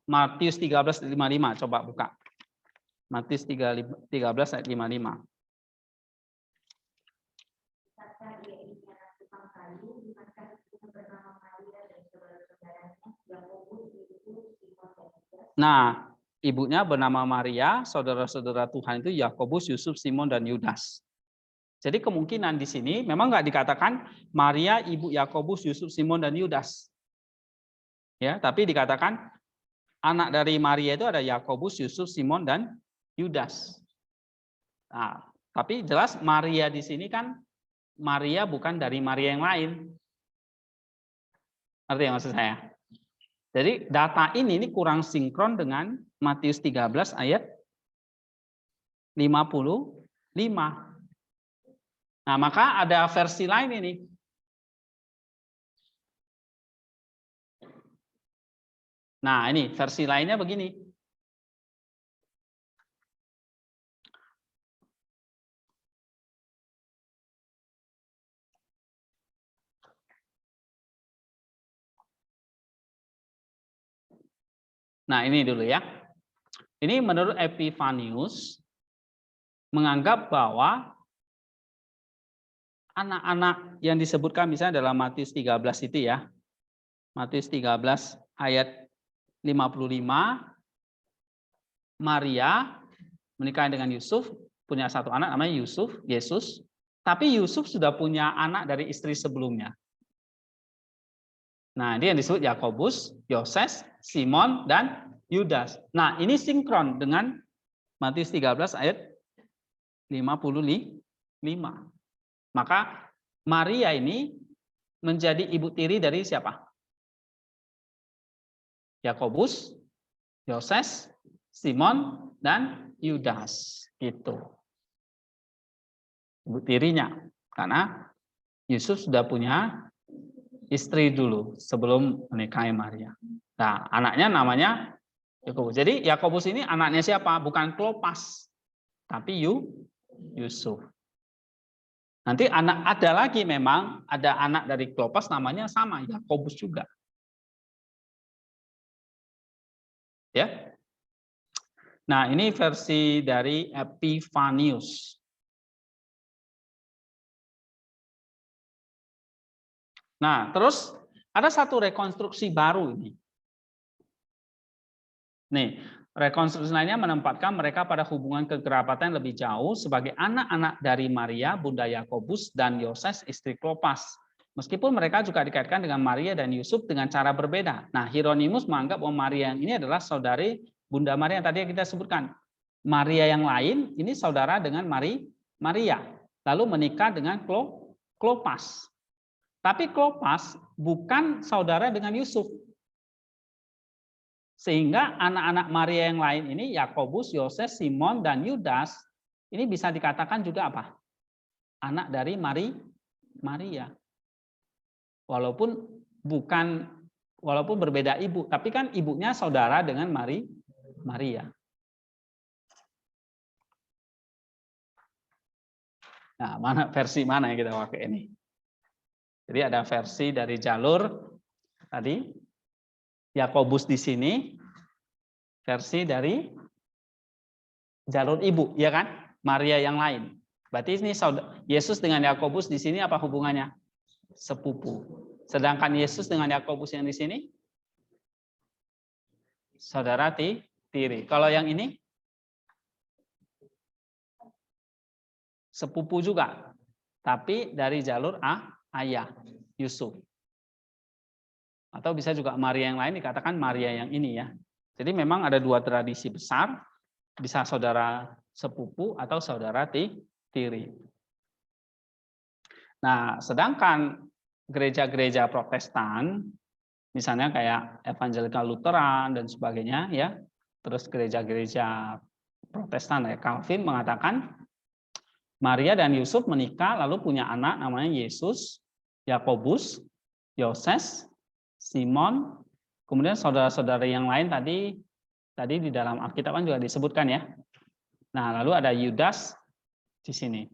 Matius 13:55, coba buka. Matius 13 ayat 55. Saat dia ini anak tukang kayu, dimakan ibu bernama Maria dan saudara-saudaranya, Yakobus, Yusuf, Simon, dan Yudas. Nah, ibunya bernama Maria, saudara-saudara Tuhan itu Yakobus, Yusuf, Simon, dan Yudas. Jadi kemungkinan di sini memang nggak dikatakan Maria, ibu Yakobus, Yusuf, Simon, dan Yudas. Ya, tapi dikatakan anak dari Maria itu ada Yakobus, Yusuf, Simon, dan Yudas. Nah, tapi jelas Maria di sini kan Maria bukan dari Maria yang lain. Ngerti ya maksud saya? Jadi data ini kurang sinkron dengan Matius 13 ayat 55. Nah, maka ada versi lain ini. Nah, ini versi lainnya begini. Nah, ini dulu ya. Ini menurut Epifanius menganggap bahwa anak-anak yang disebutkan misalnya dalam Matius 13 itu ya. Matius 13 ayat 55, Maria menikah dengan Yusuf, punya satu anak namanya Yusuf, Yesus. Tapi Yusuf sudah punya anak dari istri sebelumnya. Nah, dia yang disebut Yakobus, Yoses, Simon, dan Yudas. Nah, ini sinkron dengan Matius 13 ayat 55. Maka Maria ini menjadi ibu tiri dari siapa? Yakobus, Yoses, Simon, dan Yudas. Gitu. Ibu tirinya. Karena Yusuf sudah punya istri dulu sebelum menikahi Maria. Nah, anaknya namanya Yakobus. Jadi Yakobus ini anaknya siapa? Bukan Klopas, tapi Yusuf. Nanti ada lagi memang ada anak dari Klopas namanya sama Yakobus juga. Ya. Nah, ini versi dari Epifanius. Nah, terus ada satu rekonstruksi baru ini. Nih, rekonstruksi lainnya menempatkan mereka pada hubungan kekerabatan lebih jauh sebagai anak-anak dari Maria, Bunda Yakobus, dan Yoses, istri Klopas. Meskipun mereka juga dikaitkan dengan Maria dan Yusuf dengan cara berbeda. Nah, Hieronymus menganggap bahwa Maria ini adalah saudari Bunda Maria yang tadi kita sebutkan. Maria yang lain ini saudara dengan Maria. Lalu menikah dengan Klopas. Tapi Klopas bukan saudara dengan Yusuf. Sehingga anak-anak Maria yang lain ini, Yakobus, Yoses, Simon, dan Yudas, Ini bisa dikatakan juga apa? Anak dari Maria. Walaupun berbeda ibu, tapi kan ibunya saudara dengan Maria. Nah, versi mana yang kita pakai ini? Jadi ada versi dari jalur tadi, Yakobus di sini, versi dari jalur ibu, ya kan? Maria yang lain. Berarti ini Yesus dengan Yakobus di sini apa hubungannya? Sepupu. Sedangkan Yesus dengan Yakobus yang di sini saudara tiri. Kalau yang ini sepupu juga, tapi dari jalur ayah, Yusuf. Atau bisa juga Maria yang lain dikatakan Maria yang ini ya. Jadi memang ada dua tradisi besar, bisa saudara sepupu atau saudara tiri. Nah, sedangkan gereja-gereja Protestan, misalnya kayak Evangelikal Lutheran dan sebagainya ya, terus gereja-gereja Protestan ya, Calvin mengatakan Maria dan Yusuf menikah lalu punya anak namanya Yesus, Yakobus, Yoses, Simon, kemudian saudara-saudara yang lain tadi di dalam Alkitab kan juga disebutkan ya. Nah, lalu ada Yudas di sini.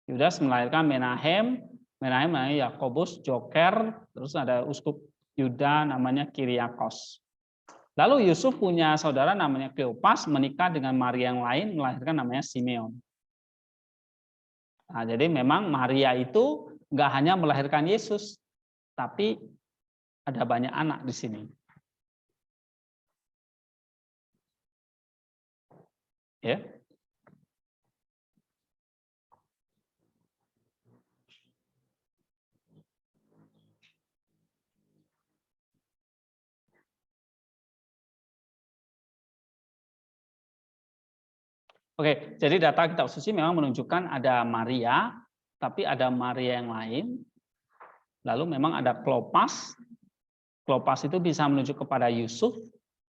Yudas melahirkan Menahem namanya Yakobus, Joker, terus ada uskup Yuda namanya Kiriakos. Lalu Yusuf punya saudara namanya Kleopas, menikah dengan Maria yang lain, melahirkan namanya Simeon. Nah, jadi memang Maria itu nggak hanya melahirkan Yesus, tapi ada banyak anak di sini. Ya. Oke, jadi data kitab suci memang menunjukkan ada Maria, tapi ada Maria yang lain. Lalu memang ada Klopas. Klopas itu bisa menunjuk kepada Yusuf,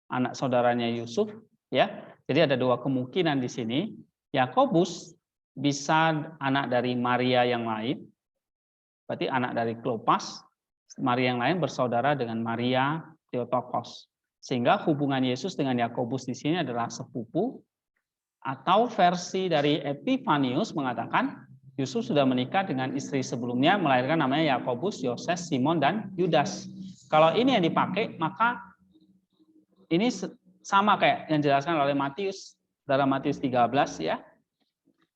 anak saudaranya Yusuf, ya. Jadi ada dua kemungkinan di sini. Yakobus bisa anak dari Maria yang lain, berarti anak dari Klopas. Maria yang lain bersaudara dengan Maria Theotokos. Sehingga hubungan Yesus dengan Yakobus di sini adalah sepupu. Atau versi dari Epifanius mengatakan Yusuf sudah menikah dengan istri sebelumnya, melahirkan namanya Yakobus, Yoses, Simon, dan Yudas. Kalau ini yang dipakai, maka ini sama kayak yang dijelaskan oleh Matius dalam Matius 13 ya,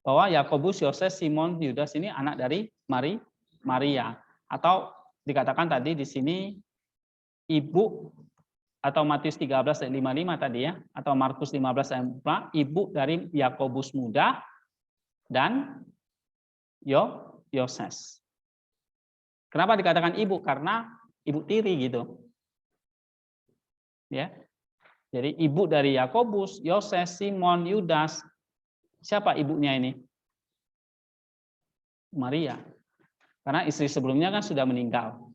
bahwa Yakobus, Yoses, Simon, Yudas ini anak dari Maria. Atau dikatakan tadi di sini ibu, atau Matius 13 ayat 55 tadi ya, atau Markus 15 ayat 4, ibu dari Yakobus muda dan Yoses. Kenapa dikatakan ibu? Karena ibu tiri gitu. Ya. Jadi ibu dari Yakobus, Yoses, Simon, Yudas. Siapa ibunya ini? Maria. Karena istri sebelumnya kan sudah meninggal.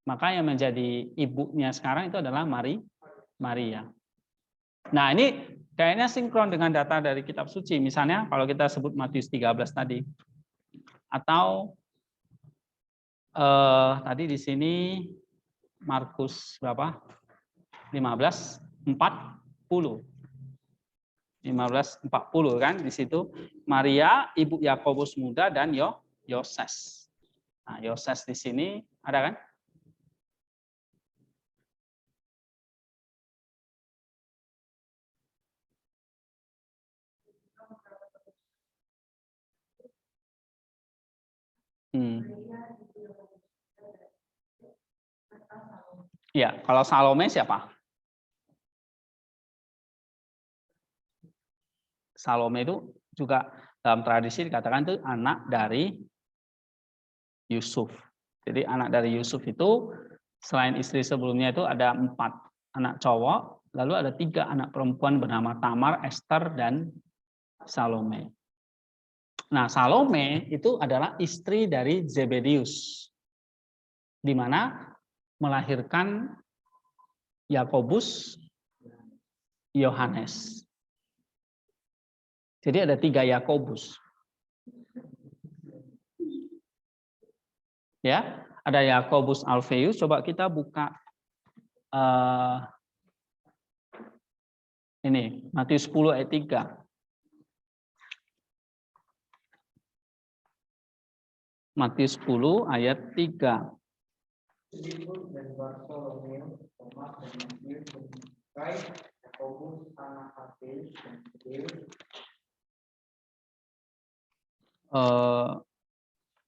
Maka yang menjadi ibunya sekarang itu adalah Maria. Nah, ini kayaknya sinkron dengan data dari kitab suci. Misalnya kalau kita sebut Matius 13 tadi. Atau tadi di sini Markus berapa? 15:40. 15:40 kan di situ Maria ibu Yakobus muda dan Yoses. Nah, Yoses di sini ada kan? Ya, kalau Salome siapa? Salome itu juga dalam tradisi dikatakan itu anak dari Yusuf. Jadi anak dari Yusuf itu selain istri sebelumnya itu ada 4 anak cowok, lalu ada 3 anak perempuan bernama Tamar, Esther, dan Salome. Nah, Salome itu adalah istri dari Zebedius, di mana melahirkan Yakobus, Yohanes. Jadi ada 3 Yakobus. Ya, ada Yakobus Alpheus. Coba kita buka ini Matius 10 ayat 3. Matius 10 ayat 3. Filipus dan Bartolomeus, Thomas dan Matius dan Kai, Yakobus anak Alfeus dan Tadeus.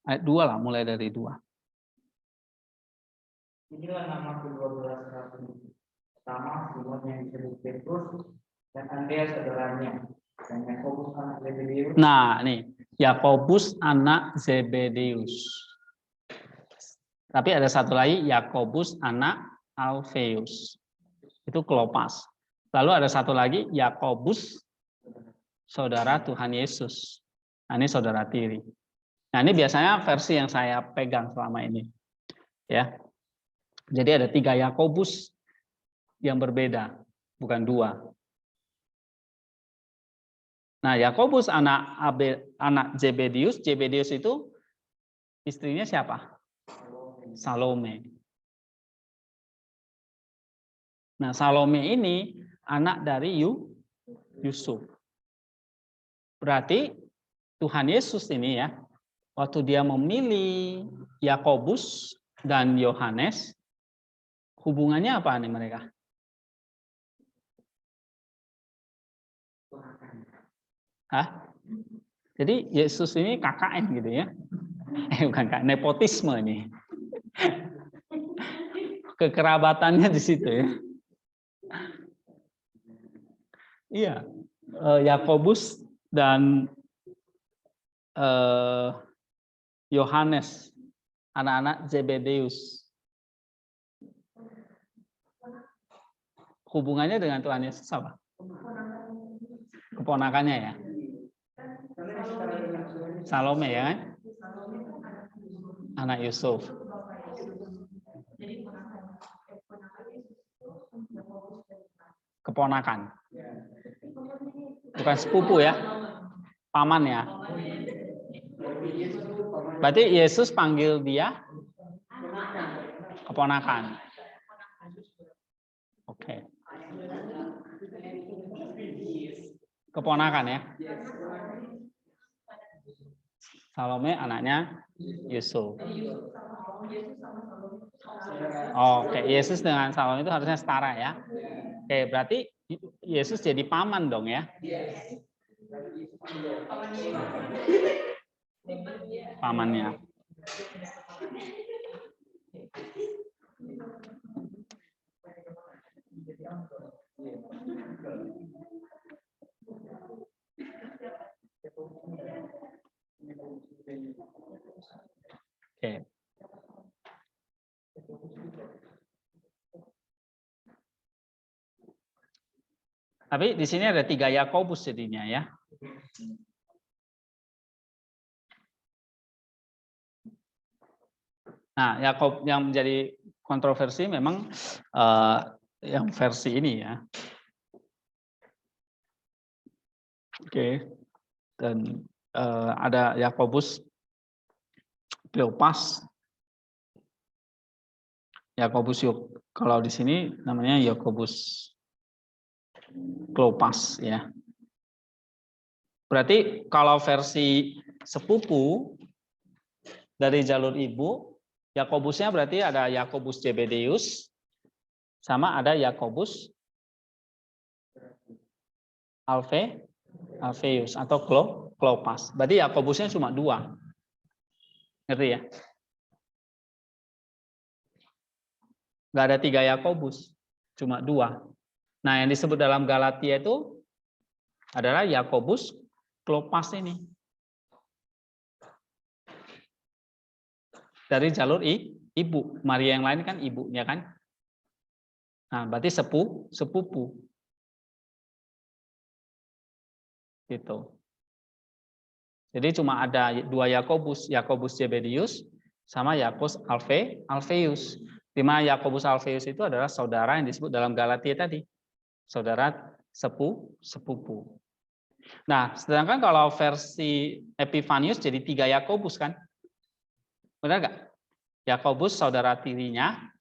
Ayat 2 lah, mulai dari 2. Inilah nama ke-12 rasul. Pertama, Simon yang disebut Petrus dan Andreas saudaranya, dan Yakobus anak Zebedeus. Nah, nih Yakobus anak Zebedeus. Tapi ada satu lagi, Yakobus anak Alpheus. Itu Klopas. Lalu ada satu lagi, Yakobus saudara Tuhan Yesus. Nah, ini saudara tiri. Nah, ini biasanya versi yang saya pegang selama ini. Ya. Jadi ada 3 Yakobus yang berbeda, bukan 2. Nah, Yakobus anak Zebedeus. Zebedeus itu istrinya siapa? Salome. Nah, Salome ini anak dari Yusuf. Berarti Tuhan Yesus ini ya, waktu dia memilih Yakobus dan Yohanes, hubungannya apa nih mereka? Hah? Jadi Yesus ini KKN gitu ya? Bukan kak, nepotisme ini. Kekerabatannya di situ ya. Iya, Yakobus dan Yohanes, anak-anak Zebedeus. Hubungannya dengan Tuhan Yesus apa? Keponakannya ya. Salome ya kan? Anak Yusuf. Keponakan. Bukan sepupu ya. Paman ya. Berarti Yesus panggil dia keponakan. Oke. Keponakan ya. Salome anaknya Yusuf. Oke, Yesus dengan Salome itu harusnya setara ya. Oke, berarti Yesus jadi paman dong ya. Pamannya. Oke. Tapi di sini ada 3 Yakobus jadinya ya. Nah, Yakob yang menjadi kontroversi memang yang versi ini ya. Oke. Dan ada Yakobus Kleopas. Yakobus kalau di sini namanya Yakobus Klopas ya. Berarti kalau versi sepupu dari jalur ibu, Yakobusnya berarti ada Yakobus Zebedeus sama ada Yakobus Alpheus atau Klopas. Berarti Yakobusnya cuma 2. Ngerti ya? Nggak ada 3 Yakobus, cuma 2. Nah, yang disebut dalam Galatia itu adalah Yakobus Klopas ini. Dari jalur ibu. Maria yang lain kan ibunya kan. Nah, berarti sepupu. Gitu. Jadi cuma ada 2 Yakobus, Yakobus Zebedeus sama Yakobus Alpheus. Di mana Yakobus Alpheus itu adalah saudara yang disebut dalam Galatia tadi. Saudara sepupu. Nah, sedangkan kalau versi Epifanius jadi 3 Yakobus kan? Benar nggak? Yakobus saudara tirinya,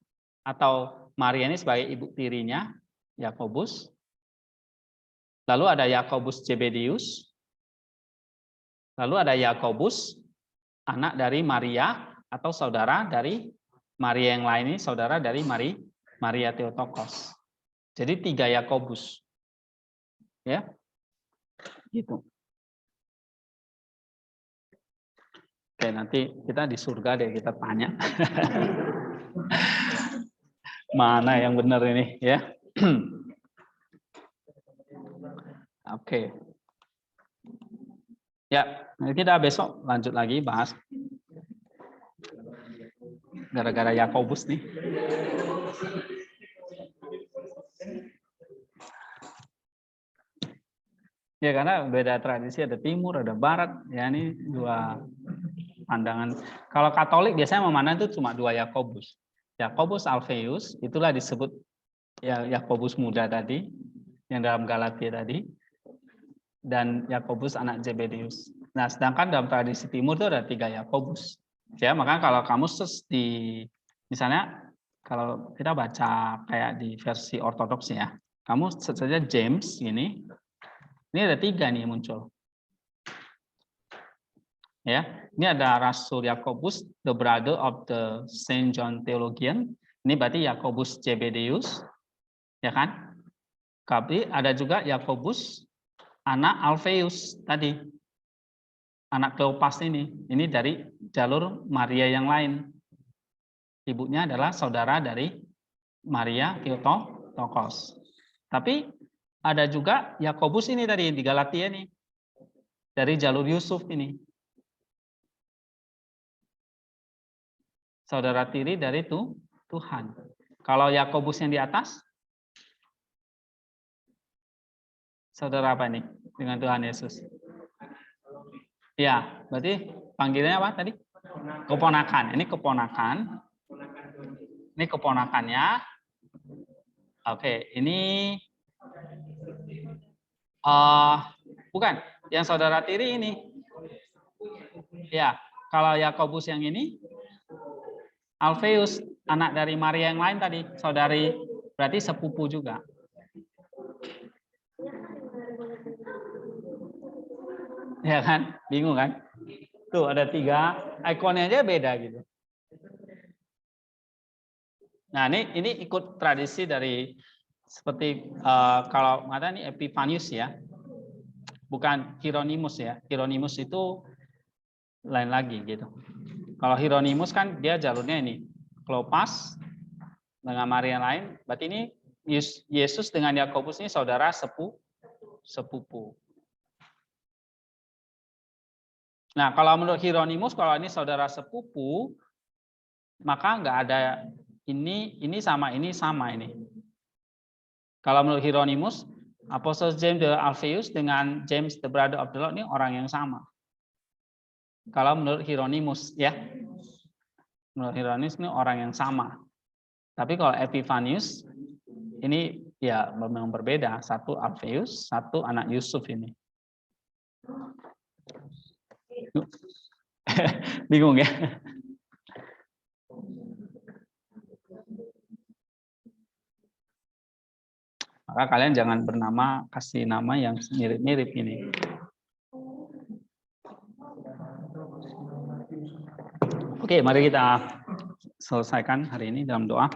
atau Maria ini sebagai ibu tirinya, Yakobus. Lalu ada Yakobus Zebedius. Lalu ada Yakobus, anak dari Maria, atau saudara dari Maria yang lain ini, saudara dari Maria Theotokos. Jadi 3 Yakobus. Ya. Gitu. Oke, nanti kita di surga deh kita tanya. Mana yang benar ini, ya. Oke. Ya, nanti kita besok lanjut lagi bahas. Gara-gara Yakobus nih. Ya, karena beda tradisi, ada timur, ada barat. Ya, ini 2 pandangan. Kalau Katolik biasanya memandang itu cuma 2 Yakobus. Yakobus Alpheus, itulah disebut ya Yakobus muda tadi, yang dalam Galatia tadi, dan Yakobus anak Zebedius. Nah, sedangkan dalam tradisi timur itu ada 3 Yakobus. Ya, makanya kalau kamu misalnya kalau kita baca kayak di versi ortodoks ya, kamu saja James ini ada 3 nih muncul. Ya, ini ada Rasul Yakobus, the brother of the Saint John Theologian. Ini berarti Yakobus Zebedius, ya kan? Tapi ada juga Yakobus anak Alpheus tadi, anak Kleopas ini dari jalur Maria yang lain. Ibunya adalah saudara dari Maria Theotokos. Tapi ada juga Yakobus ini tadi di Galatia nih, dari jalur Yusuf ini. Saudara tiri dari Tuhan. Kalau Yakobus yang di atas, saudara apa nih dengan Tuhan Yesus? Ya, berarti panggilannya apa tadi? Keponakan. Ini keponakan. Ini keponakannya. Oke, ini bukan yang saudara tiri ini. Ya, kalau Yakobus yang ini, Alpheus, anak dari Maria yang lain tadi, saudari, berarti sepupu juga. Ya kan? Bingung kan? Tuh ada 3, ikonnya aja beda gitu. Nah, ini ikut tradisi dari seperti kalau ada nih Epifanius ya. Bukan Hieronymus ya. Hieronymus itu lain lagi gitu. Kalau Hieronymus kan dia jalurnya ini Kleopas dengan Maria lain, berarti ini Yesus dengan Yakobus ini saudara sepupu. Nah, kalau menurut Hieronymus, kalau ini saudara sepupu, maka nggak ada ini sama ini. Kalau menurut Hieronymus, Apostle James the Alpheus dengan James the brother of the Lord ini orang yang sama. Kalau menurut Hieronymus ya, menurut Hieronymus ini orang yang sama. Tapi kalau Epifanius ini ya memang berbeda. Satu Alpheus, satu anak Yusuf ini. Bingung ya? Maka kalian jangan kasih nama yang mirip-mirip ini. Oke, mari kita selesaikan hari ini dalam doa.